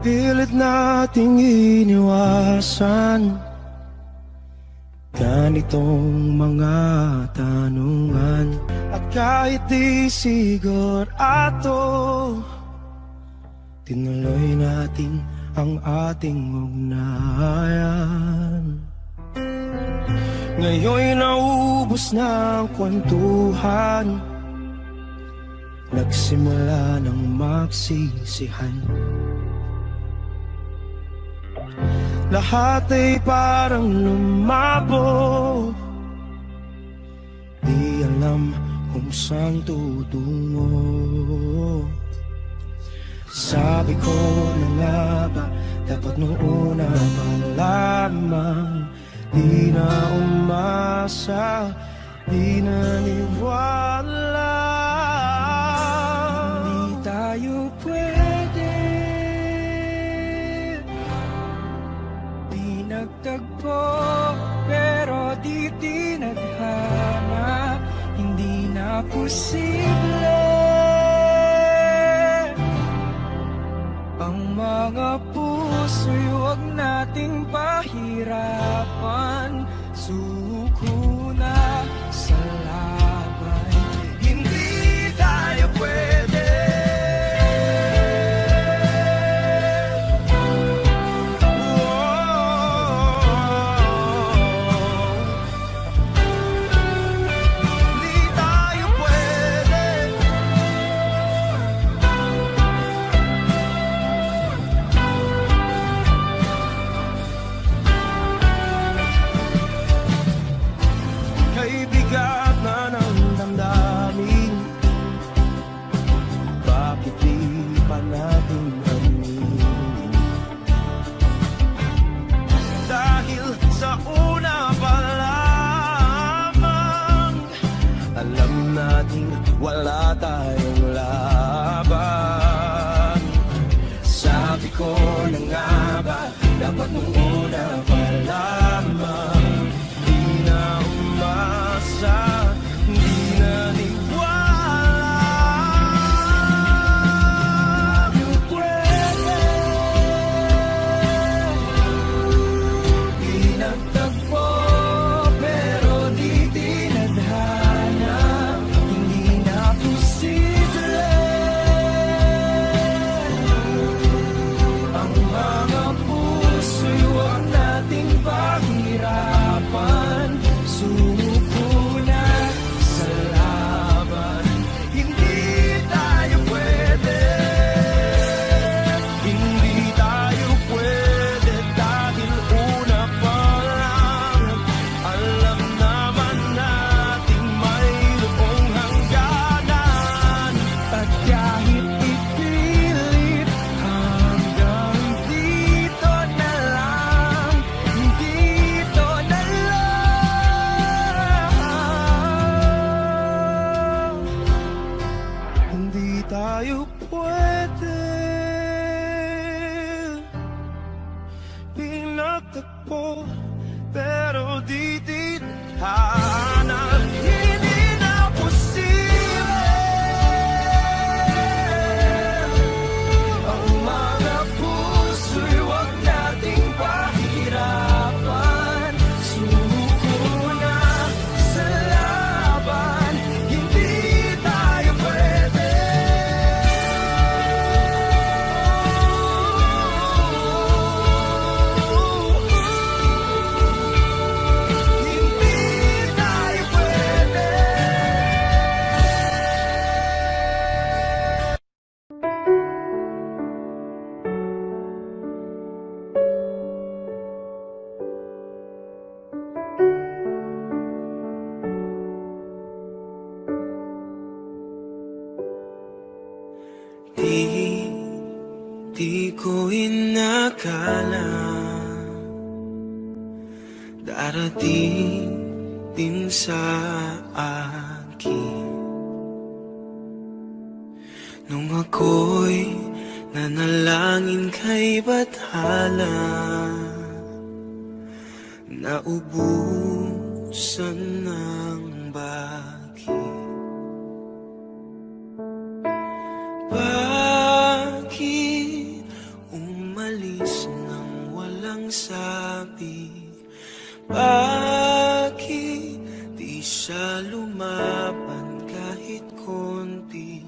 Pilit nating iniwasan ganitong mga tanungan. At kahit di sigurado, tinuloy natin ang ating ugnayan. Ngayon'y naubos na ang kwentuhan, nagsimula ng magsisihan. Lahat ay parang lumabo, di alam kung saan tutungo. Sabi ko na nga ba, dapat nung una pa lamang. Di na umasa, di naniwala. Di tayo pwede, di nagtagpo, pero di tinadhana. Hindi na posible ang mga puso puso'y huwag nating pahirapan. Suko na sa laban, hindi tayo pwede. Wala tayong laban. Sabi ko na nga ba, dapat nung una pa lamang. Di na umasa, di na niwala. Di pwede, di nagtagpo, pero di tinadhana. Ang mga puso'y huwag nating pahirapan. Sumuko na sa laban, hindi tayo pwede. Hindi tayo pwede dahil una pa lang alam naman nating mayroong hangganan. At kahit ipilit hanggang dito na lang, dito na lang, hindi tayo pwede. Pinagtagpo pero di tithanan. Hindi na posible. Ang mga puso'y huwag nating pahirapan. Sumuko na sa laban, hindi tayo pwede. Hindi tayo pwede. Di ko inakala darating din sa akin nung ako'y nanalangin kay Bathala. Naubusan ng bakit. Bakit umalis nang walang sabi? Bakit di siya lumaban kahit konti?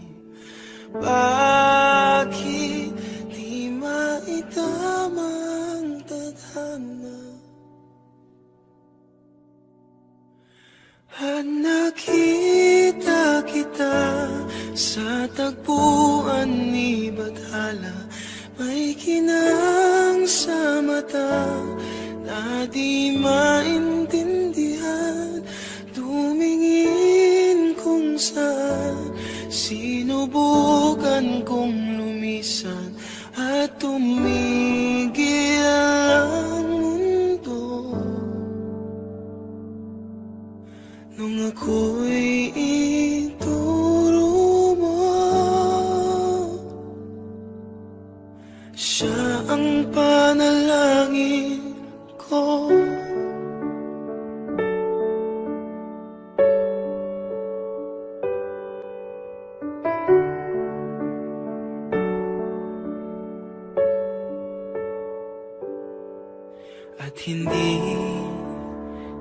Bakit di maitamang tadhana? At nakita kita sa tagpuan ni Bathala. May kinang sa mata na di maintindihan. Tumingin kung saan, sinubukan kong lumisan at tumigil ang mundo. Nung ako'y ituro mo, siya ang panalangin ko.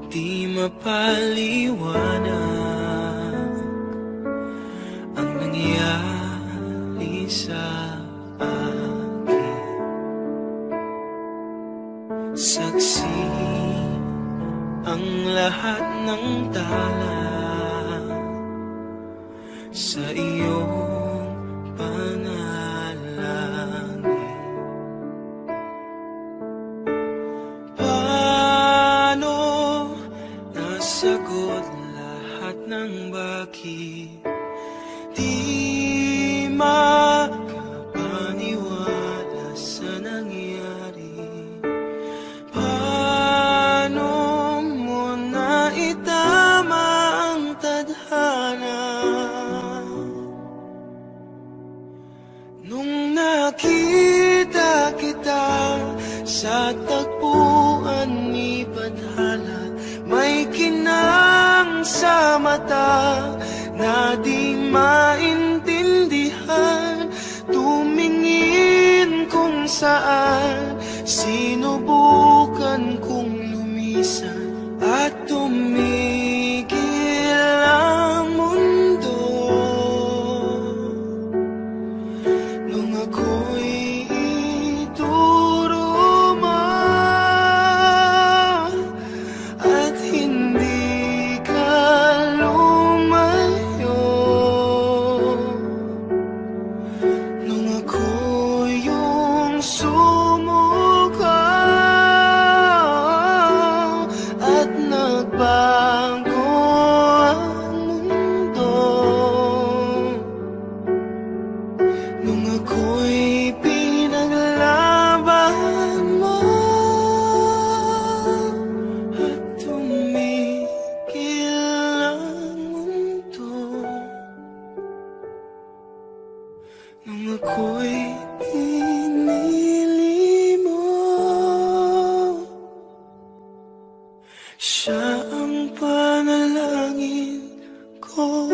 di mapaliwanag ang nangyari sa akin. Saksi ang lahat ng tala sa iyong panalangin. Paano nasagot lahat ng bakit di makapaniwala sa nangyari? Paano mo na itama ang tadhana nung nakita kita sa tagpuan ni Badhala? May kinang sa mata na di maintindihan, tumingin kung saan, sinubukan kong lumisan at tumigil ang mundo nung ako'y ituro mo at hindi ka lumayo. Nung ako yung sumuko at nagbago ang mundo, nung ako'y pinaglaban mo at tumigil ang mundo, nung ako'y pinili mo. Siya ang panalangin ko.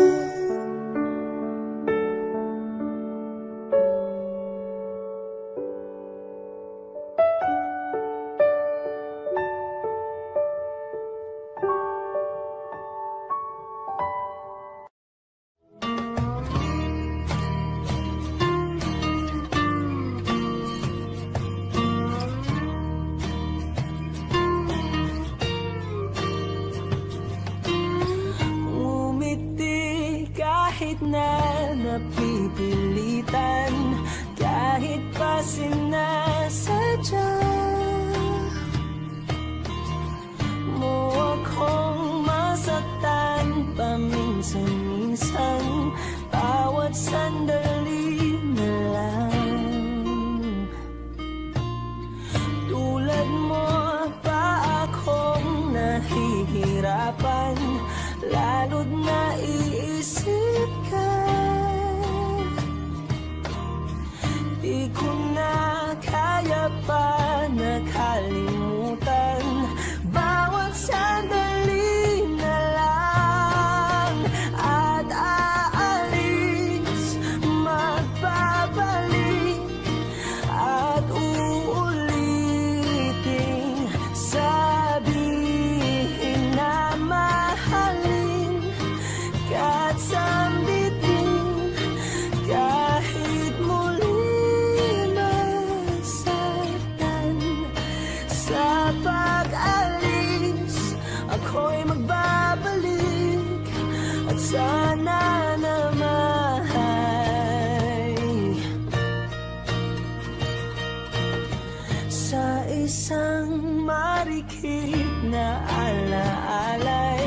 Umiti kahit na napipilitan, kahit pa sinasadya mo akong masaktan paminsan-minsan, bawat sandali na lang. Tulad mo pa akong nahihirapan, lalo't naiisip ka. Di ko na kaya pa nakalimutan, bawat sandali na lang. At aalis, magbabalik at uulitin, sabihin na mahalin ka't sambitin, kahit muli masaktan. Sa pag-alis, ako'y magbabalik at sana naman sa isang marikit na alaalay,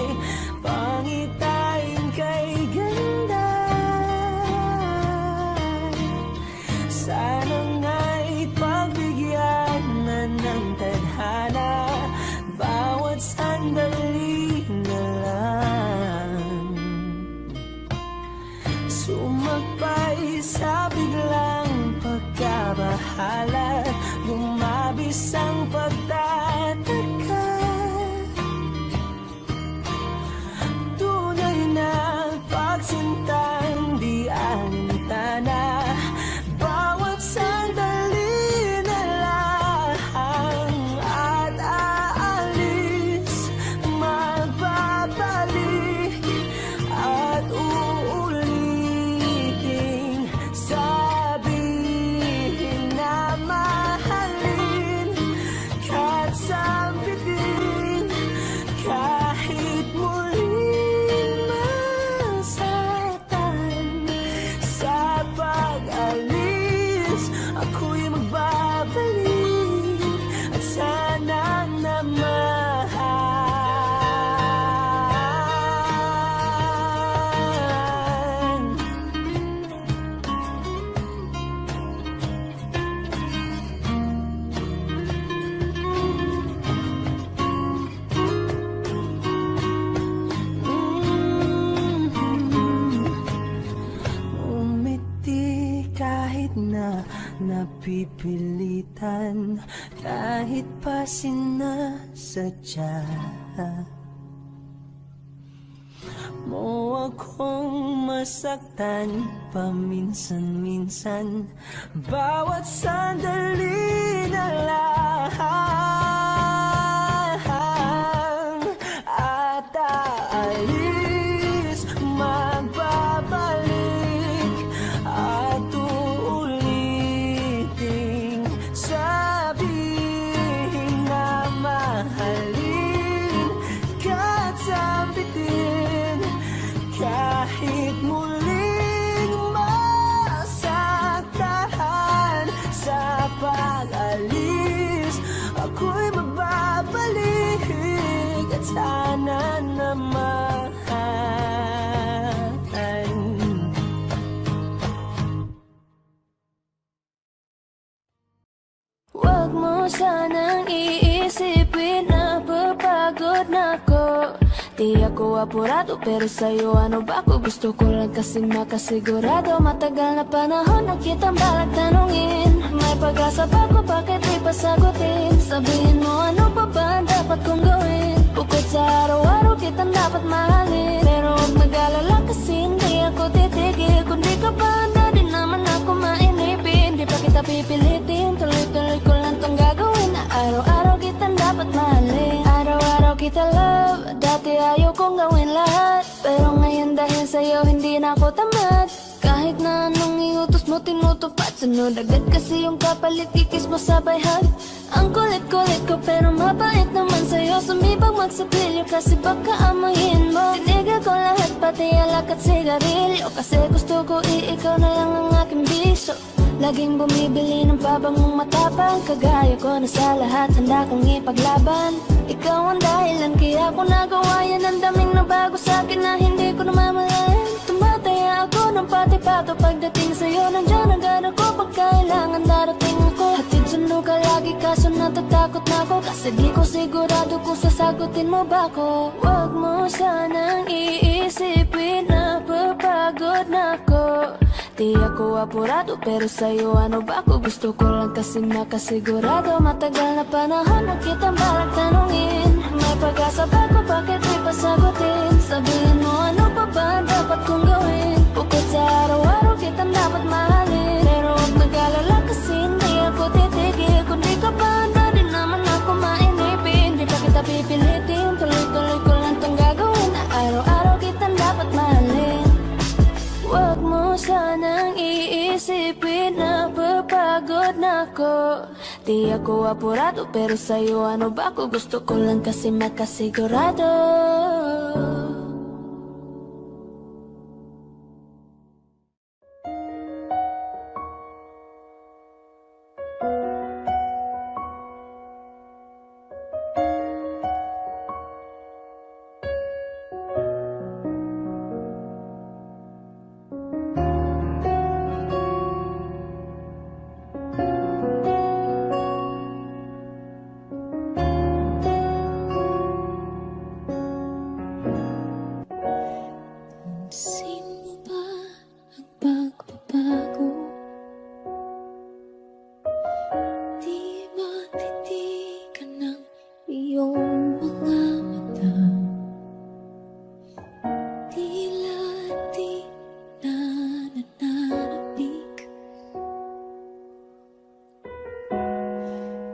pangitain kay ganda. Sana nga'y pagbigyan na ng tadhana, bawat sandali na lang. Sumakbay sa biglang pagkabahala, lumabis ang pagtataka. Tunay na pagsintang di alintana, bawat sandali na lang. At aalis napipilitan kahit pa sinasadya mo akong masaktan paminsan-minsan. Bawat sandali na lang at aalis, magbabalik at uuliting sabihin na mahalin ka't sambitin kahit muling masaktan. Sa pag-alis ako'y magbabalik at sana naman wag mo sanang iisipin na papagod na ako. Di ako apurado pero sa'yo ano ba ako? Gusto ko lang kasi makasigurado. Matagal na panahon na kitang balak tanungin. May pag-asa ba ko? Bakit di pa sagutin? Sabihin mo ano pa ba ang dapat kong gawin? Bukod sa araw-araw kitang dapat mahalin. Pero huwag mag-alala kasi hindi ako titigil. Kung di ka pa handa din naman ako mainipin. Di pa kita pipilitin, tuloy-tuloy ko lang tong gagawin. Na araw-araw kitang dapat mahalin. Araw-araw kita love. Dati ayaw kong gawin lahat, pero ngayon dahil sa'yo hindi na ako tamad. Kahit na anong iutos mo tinutupad, sunod agad kasi yung kapalit, kikis mo sabay hug. Ang kulit-kulit ko pero mabait naman sa'yo. Sumibag magsipilyo kasi baka amoyin mo. Tinigal ko lahat pati alak at sigarilyo, kasi gusto ko ikaw na lang ang aking biso. Laging bumibili ng pabangong matapang, kagaya ko na sa lahat handa kong ipaglaban. Ikaw ang dahilan kaya ko nagawa yan. Ang daming nabago sa'kin na hindi ko namamalayan. Tumataya ako ng pati-pato pagdating sa'yo. Nandiyan agad ako pag kailangan darating ako. Hatid sundo ka lagi kaso natatakot na ako, kasi di ko sigurado kung sasagutin mo ba ako. Wag mo sanang iisipin na papagod na ako. Di ako apurado pero sa'yo ano ba ako? Gusto ko lang kasi makasigurado. Matagal na panahon na kitang balak tanungin. May pag-asa ba ko? Bakit di pa sagutin? Sabihin mo ano pa ba ang dapat kong gawin? Bukod sa araw-araw kitang dapat mahalin. Pero huwag mag-alala kasi hindi ako titigil. Kung di ka pa handa din naman ako mainipin. Di pa kita pipilitin, tuloy-tuloy ko lang tong gagawin. Na araw-araw kitang dapat mahalin. Wag mo sanang iisipin na papagod na ako. Di ako apurado pero sa'yo ano ba ako? Gusto ko lang kasi makasigurado.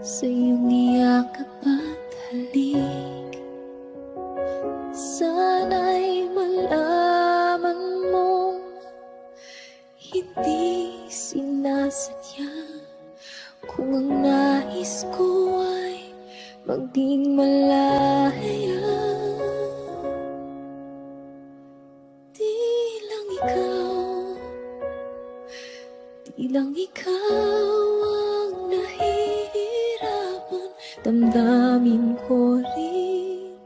Sa iyong iyakap at halik, sana'y malaman mong hindi sinasadya. Kung ang nais ko ay maging malaya, di lang ikaw ang nahihirapan. Damdamin ko rin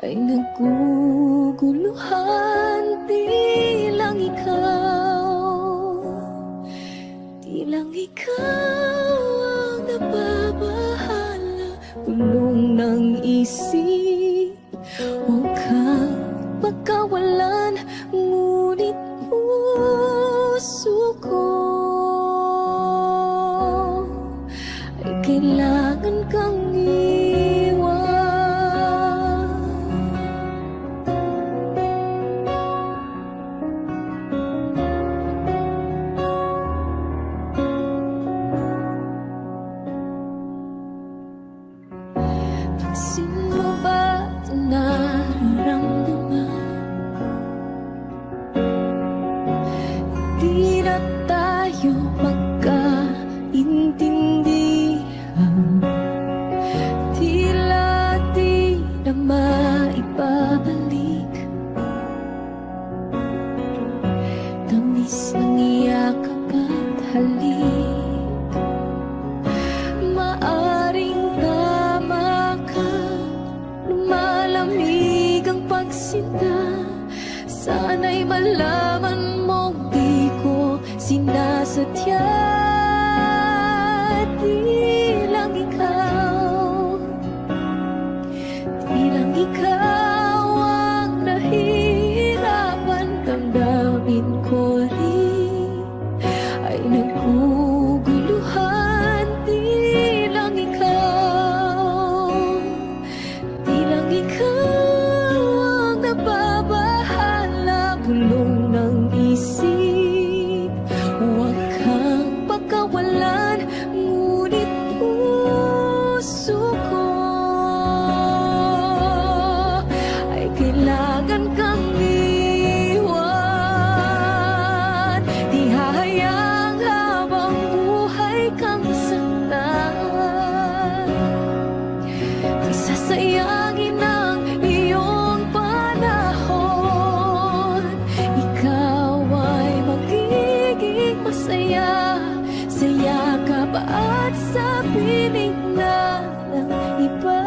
ay naguguluhan. Di lang ikaw ang nababahala. Gulong ng isip, huwag kang pagkawalan. Ngunit puso ko magsinta. Sana'y malaman mong di ko sinasadya. Di lang ikaw, di lang ikaw ang nahihirapan. Damdamin ko rin ay naguguluhan. Di lang ikaw, di lang ikaw ang nababahala. Bulong ng isip, huwag kang pagkawalan. Ngunit puso ko ay kailangan kang iwan. Di hahayang habang buhay kang saktan. Di sasayangin ang iyong panahon. Ikaw ay magiging masaya sa yakap at sa piling na ng iba.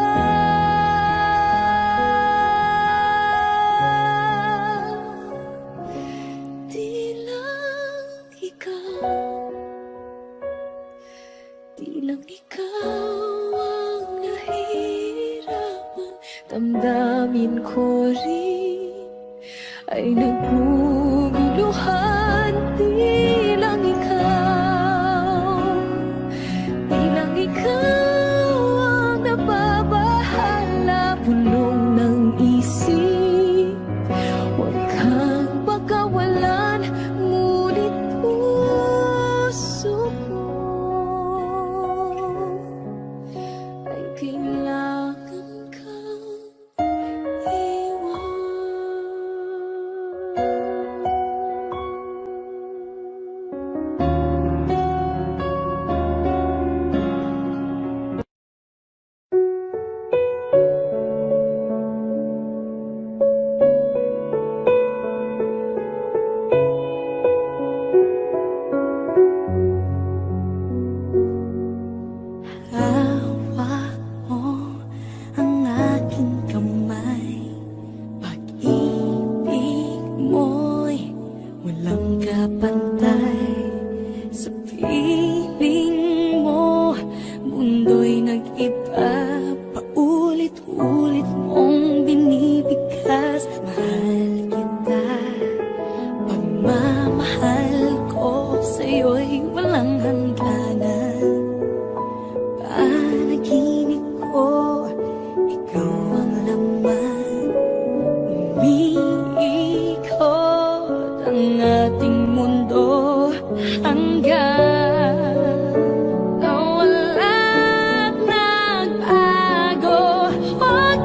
Di lang ikaw, di lang ikaw ang nahihirapan. Damdamin ko rin ay naguguluhan. Di lang ikaw, di lang ikaw ang nababahala. Bulong ng isip, huwag kang pagkawalan. Ngunit puso ko ay kailangan kang iwan. Hawak mo ang aking kamay. Pag-ibig mo'y walang kapantay. Sa piling mo, mundo'y nag-iba. Paulit-ulit mong binibigkas. Mahal kita, pagmamahal ko sa'yo'y walang hangganan. Panaginip ko, ikaw ang laman. Umiikot ang ating mundo hanggang nawala at nagbago. Huwag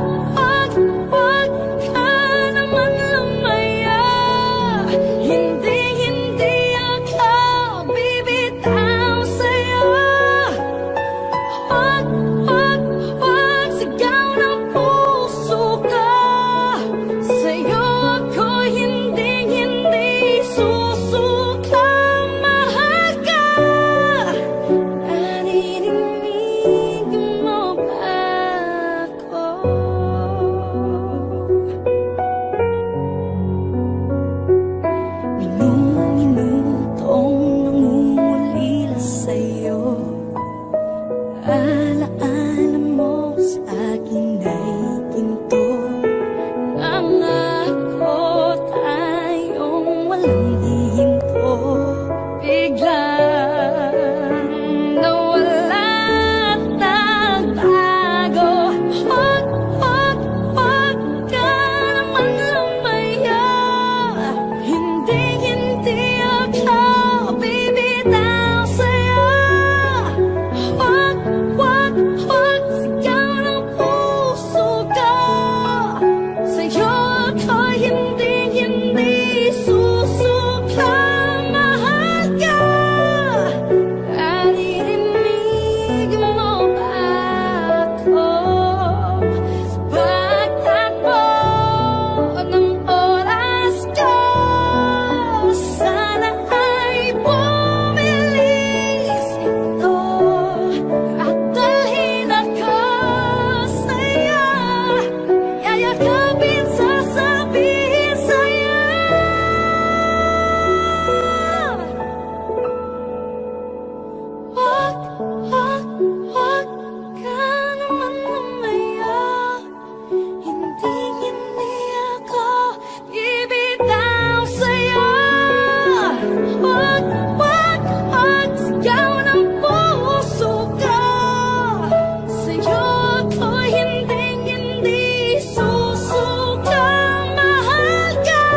hindi susukang mahal ka.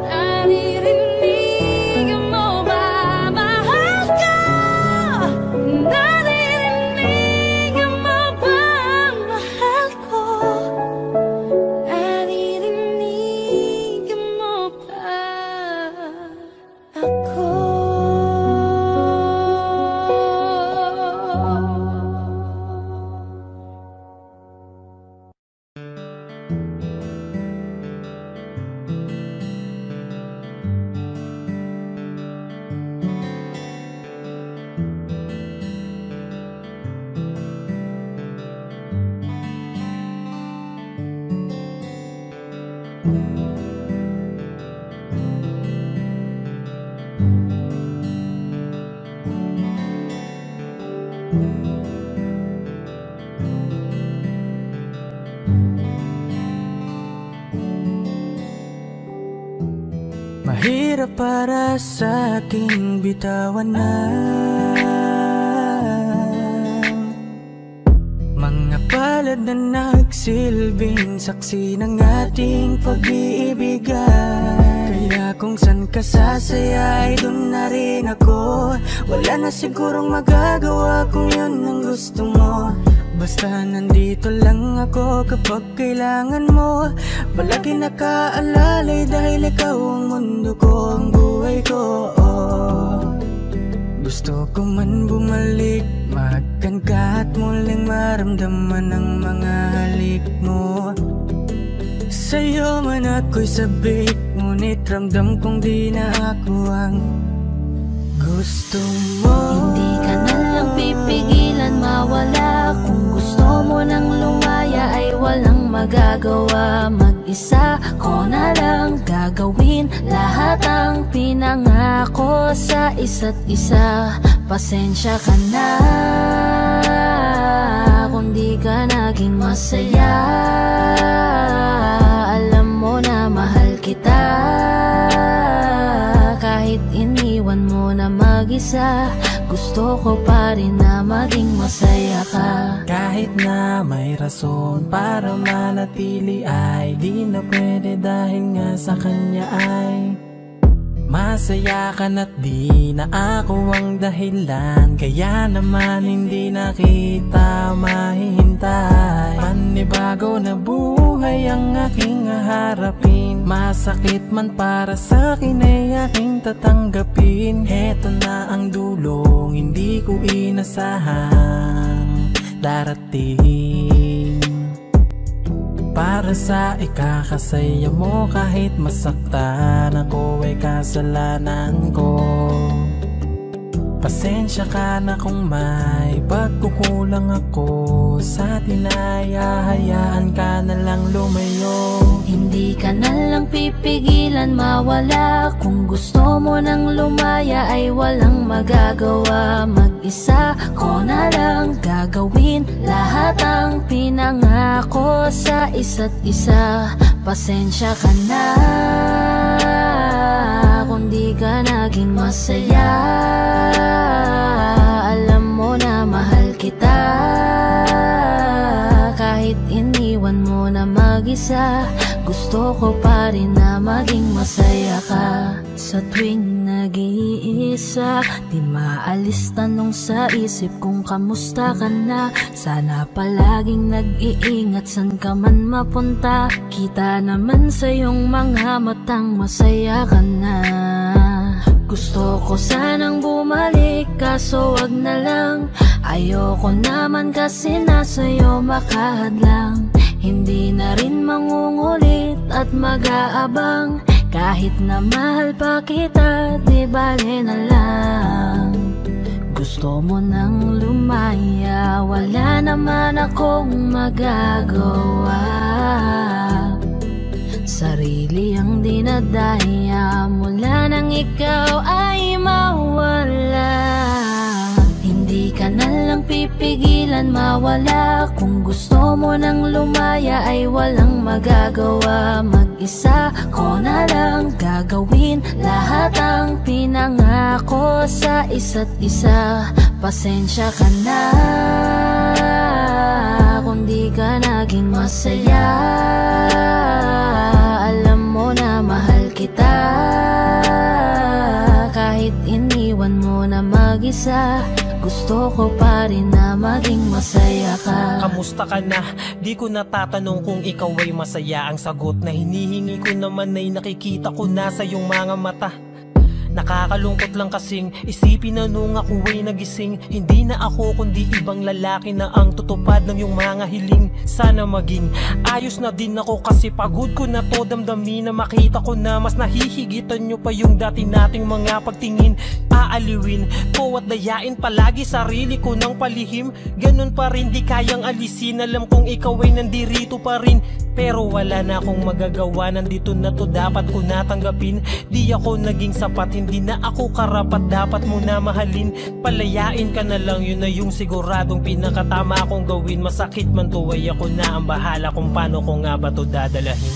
Naririnig mo ba? Mahal ka. Naririnig mo ba? Mahal ko. Naririnig mo ba ako? Mahirap para sa aking bitawan na mga palad na nagsilbing saksi ng ating pag-iibigan. Kaya kung san ka sasaya ay dun na rin ako. Wala na sigurong magagawa kung yun ang gusto mo. Basta nandito lang ako kapag kailangan mo. Palagi nakaalalay dahil ikaw ang mundo ko, ang buhay ko. Gusto ko man bumalik, magkan ka at muling maramdaman ang mga halik mo. Sa'yo man ako'y sabik, ngunit ramdam kong di na ako ang gusto mo. Hindi ka na lang pipigilan mawala. Kung gusto mo nang lumaya ay walang magagawa. Mag-isa ko na lang gagawin lahat ang pinangako sa isa't isa. Pasensya ka na kung di ka naging masaya. Alam mo na mahal kita. Kahit iniwan mo na mag-isa, gusto ko pa rin na maging masaya ka. Kahit na may rason para manatili ay di na pwede dahil nga sa kanya ay masaya ka na't di na ako ang dahilan. Kaya naman hindi na kita mahihintay. Panibago na buhay ang aking haharapin. Masakit man para sa'kin ay aking tatanggapin. Heto na ang dulong hindi ko inasahang darating. Para sa ikakasaya mo kahit masaktan ako ay kasalanan ko. Pasensya ka na kung may pagkukulang ako sa atin ay hahayaan ka na lang lumayo. Hindi ka na lang pipigilan mawala. Kung gusto mo nang lumaya ay walang magagawa. Mag-isa ko na lang gagawin lahat ang pinangako sa isa't isa. Pasensya ka na kung di ka naging masaya. Alam mo na mahal kita. Kahit iniwan mo na mag-isa, gusto ko pa rin na maging masaya ka. Sa tuwing nag-iisa, di maalis tanong sa isip kung kamusta ka na. Sana palaging nag-iingat san ka man mapunta. Kita naman sa iyong mga matang masaya ka na. Gusto ko sanang bumalik kaso wag na lang. Ayoko naman kasi nasa'yo makahadlang. Hindi na rin mangungulit at mag-aabang. Kahit na mahal pa kita, di bale na lang. Gusto mo nang lumaya, wala naman akong magagawa. Sarili ang dinadaya, mula nang ikaw ay mawala. Hindi ka na lang pipigilan mawala. Kung gusto mo nang lumaya ay walang magagawa. Mag-isa ko na lang gagawin lahat ang pinangako sa isa't isa. Pasensya ka na kung di ka naging masaya. Alam mo na mahal kita, kahit iniwan mo na mag-isa. Gusto ko pa rin na maging masaya ka. Kamusta ka na? Di ko natatanong kung ikaw ay masaya. Ang sagot na hinihingi ko naman ay nakikita ko na sa iyong mga mata. Nakakalungkot lang kasing isipin na nung ako ay nagising, hindi na ako kundi ibang lalaki na ang tutupad ng iyong mga hiling. Sana maging ayos na din ako kasi pagod ko na to damdamin na makita ko na mas nahihigitan nyo pa yung dati nating mga pagtingin. Aaliwin ko at dayain palagi sarili ko ng palihim. Ganun pa rin di kayang alisin, alam kong ikaw ay nandirito pa rin. Pero wala na akong magagawa, nandito na to dapat ko natanggapin. Di ako naging sapat, hindi na ako karapat, dapat mo na mahalin. Palayain ka na lang, yun na yung siguradong pinakatama kong gawin. Masakit man to ay ako na ang bahala kung paano ko nga ba to dadalahin.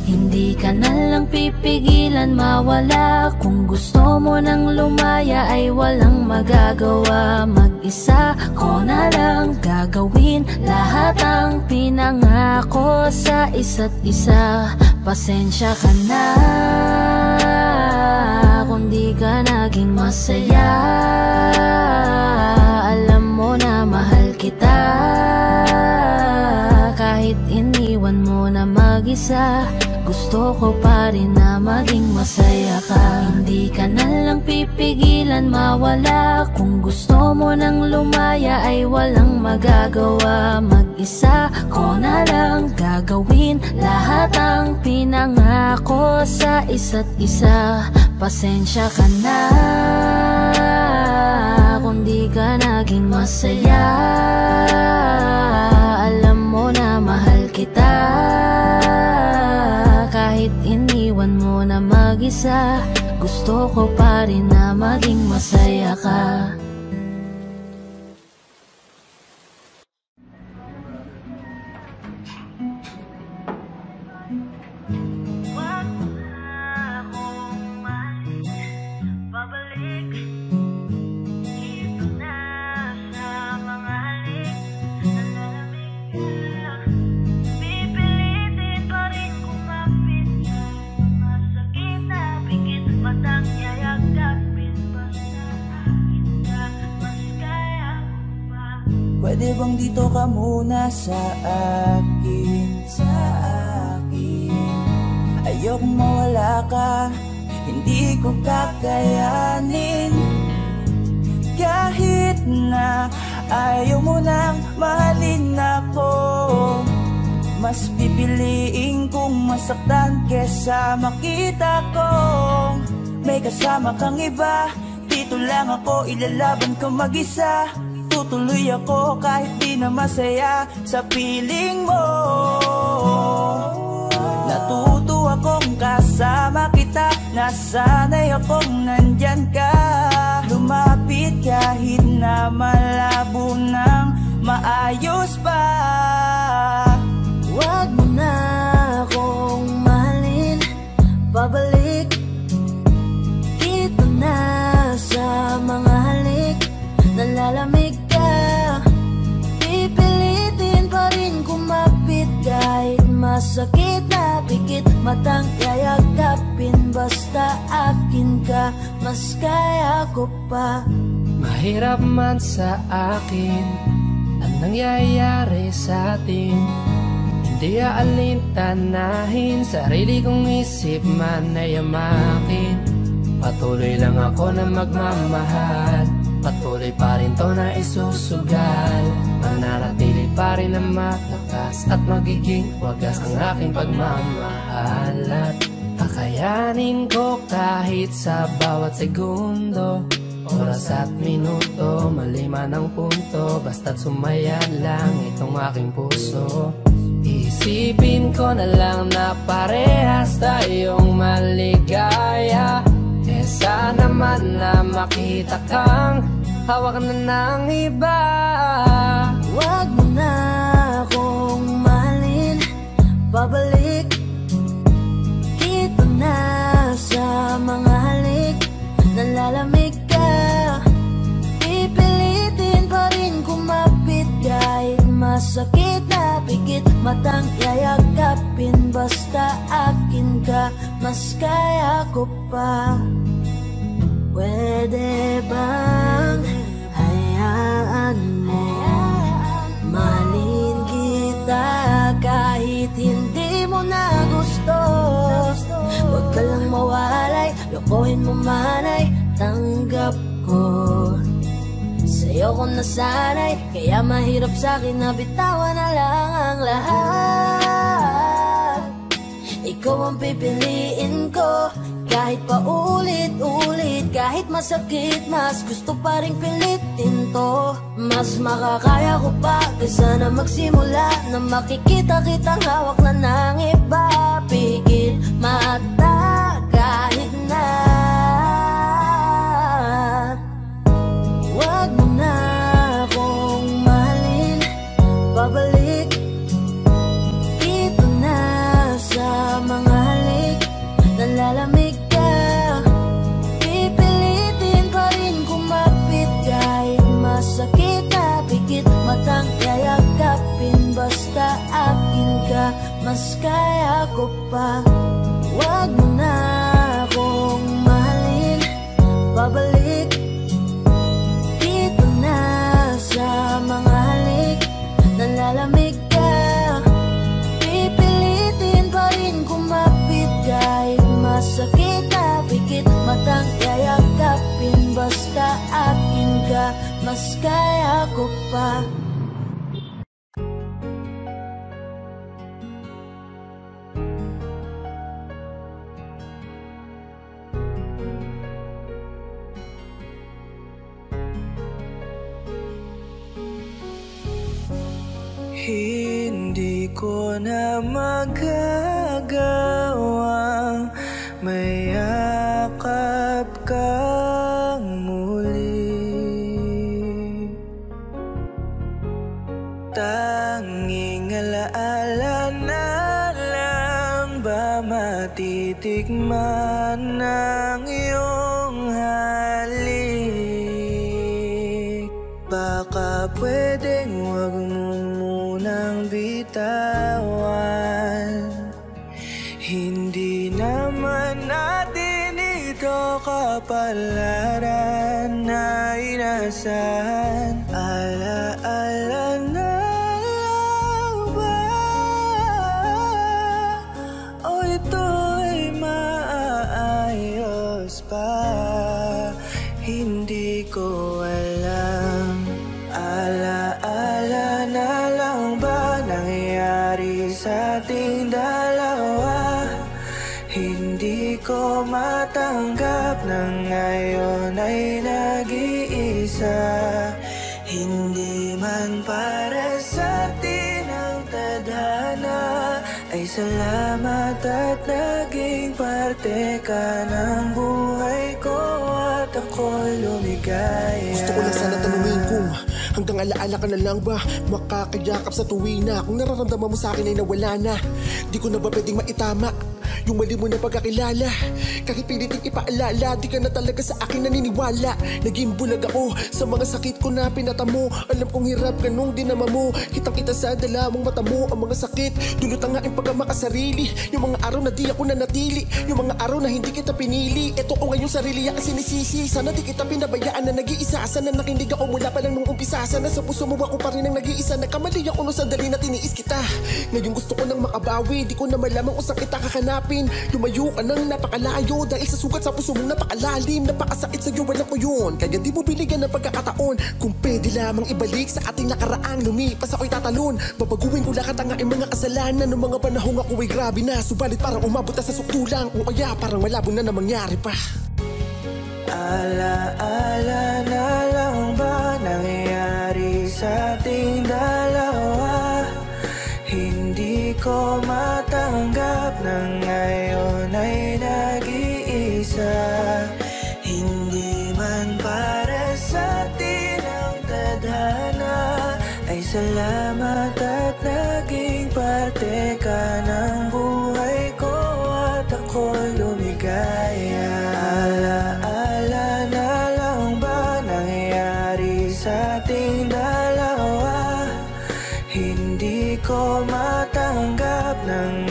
Hindi ka na lang pipigilan mawala. Kung gusto mo nang lumaya ay walang magagawa. Mag-isa ko na lang gagawin lahat ang pinangako sa isa't isa. Pasensya ka na kung di ka naging masaya. Alam mo na mahal kita, kahit iniwan mo na mag-isa. Gusto ko pa rin na maging masaya ka. Hindi ka na lang pipigilan mawala. Kung gusto mo nang lumaya ay walang magagawa. Mag-isa ko na lang gagawin lahat ang pinangako sa isa't isa. Pasensya ka na kung di ka naging masaya. Alam mo na mahal kita, kahit iniwan mo na mag-isa. Gusto ko pa rin na maging masaya ka. Pwede bang dito ka muna sa akin, sa akin? Ayokong mawala ka, hindi ko kakayanin. Kahit na ayaw mo nang mahalin ako, mas pipiliin kong masaktan kesa makita kong may kasama kang iba. Dito lang ako, ilalaban ko mag-isa. Tutuloy ako kahit di na masaya sa piling mo. Natuto akong kasama kita, nasanay akong nandyan ka. Lumapit kahit na malabo ng maayos pa. Huwag mo na akong mahalin, babalik dito na sa mga halik. Nalalamig ka, pipilitin pa rin kumapit kahit masakit na pikit. Matang yayagapin basta akin ka, mas kaya ko pa. Mahirap man sa akin ang nangyayari sa atin. Hindi aalintanahin, sarili kong isip man ay amakin. Patuloy lang ako na magmamahal, patuloy pa rin to na isusugal. Mananatili pa rin na malakas at magiging wagas ang aking pagmamahal. At kakayanin ko kahit sa bawat segundo, oras at minuto, maliman ang punto. Basta't sumaya lang itong aking puso. Isipin ko na lang na parehas tayong maligaya. Sana man na makita kang hawak na ng iba. Huwag mo na akong mahalin, babalik matang yayakapin. Basta akin ka, mas kaya ko pa. Pwede bang hayaan mo mahalin kita kahit hindi mo na gusto? Huwag ka lang mawalay, lokohin mo man ay tanggap ko. Sa'yo ko nasanay, kaya mahirap sa'kin na bitawan na lang ang lahat. Ikaw ang pipiliin ko, kahit pa ulit-ulit, kahit masakit, mas gusto pa rin pilitin to. Mas makakaya ko pa kaysa na magsimula na makikita kitang hawak na ng iba. Pigil mata kahit na wag mo na akong mahalin, babalik dito na sa mga halik. Nalalamig ka, pipilitin pa rin kumapit kahit masakit na pikit. Matang yayakapin, basta akin ka, mas kaya ko pa. Wag mo na akong mahalin, babalik dito na sa mga halik. Nalalamig ka, pipilitin pa rin kumapit kahit masakit na pikit. Matang yayakapin, basta akin ka, mas kaya ko pa. Hindi ko na magagawang mayakap kang muli. Tanging alaala na lang ba matitikman ng iyong halik? Baka pwedeng wag mo munang bitawan. Hindi naman natin ito kapalaran na inasahan. Alaala na lang ba o ito'y maaayos pa? Hindi ko alam. Alaala na lang ba nangyari sa ating dalawa? Hindi ko matanggap na ngayon ay nag-iisa. Hindi man para sa atin ang tadhana, ay salamat at naging parte ka ng buhay ko at ako'y lumigaya. Gusto ko lang sana tanungin kung hanggang alaala ka na lang ba makakayakap sa tuwi na kung nararamdaman mo sa akin ay nawala na. Di ko na ba pwedeng maitama yung mali mo na pagkakilala? Kahit piliting ipaalala, di ka na talaga sa akin naniniwala. Naging bulag ako sa mga sakit ko na pinatamo. Alam kong hirap ka nung dinama mo. Kitang kita sa dala mong mata mo ang mga sakit. Dulot ang aking pagkamakasarili. Yung mga araw na di ako nanatili, yung mga araw na hindi kita pinili. Eto ko ngayong sarili ang sinisisi. Sana di kita pinabayaan na nag-iisa. Sana nakinig ako mula pa lang nung umpisa. Sana sa puso mo ako pa rin ang nag-iisa. Nagkamali ako nung sandali na tiniis kita. Ngayon gusto ko nang makabawi. Di ko na malamang kung saan kita kakanapin. Lumayo ka nang napakalayo dahil sa sugat sa puso mong napakalalim. Napakasakit sa'yo, alam ko yun. Kaya di mo binigyan ng pagkakataon. Kung pwede lamang ibalik sa ating nakaraang lumipas ako'y tatalon. Babaguhin ko lahat ang aking mga kasalanan. Noong mga panahong ako'y grabe na, subalit parang umabot na sa sukdulang. O kaya parang malabo na mangyari pa. Alaala na lang ba nangyari sa ating dalawa? Hindi ko matanggap na ngayon ay nag-iisa. Hindi man para sa atin ang tadhana, ay salamat at naging parte ka ng buhay ko at ako'y lumigaya. Alaala na lang ba nangyari sa ating dalawa? Hindi ko matanggap ng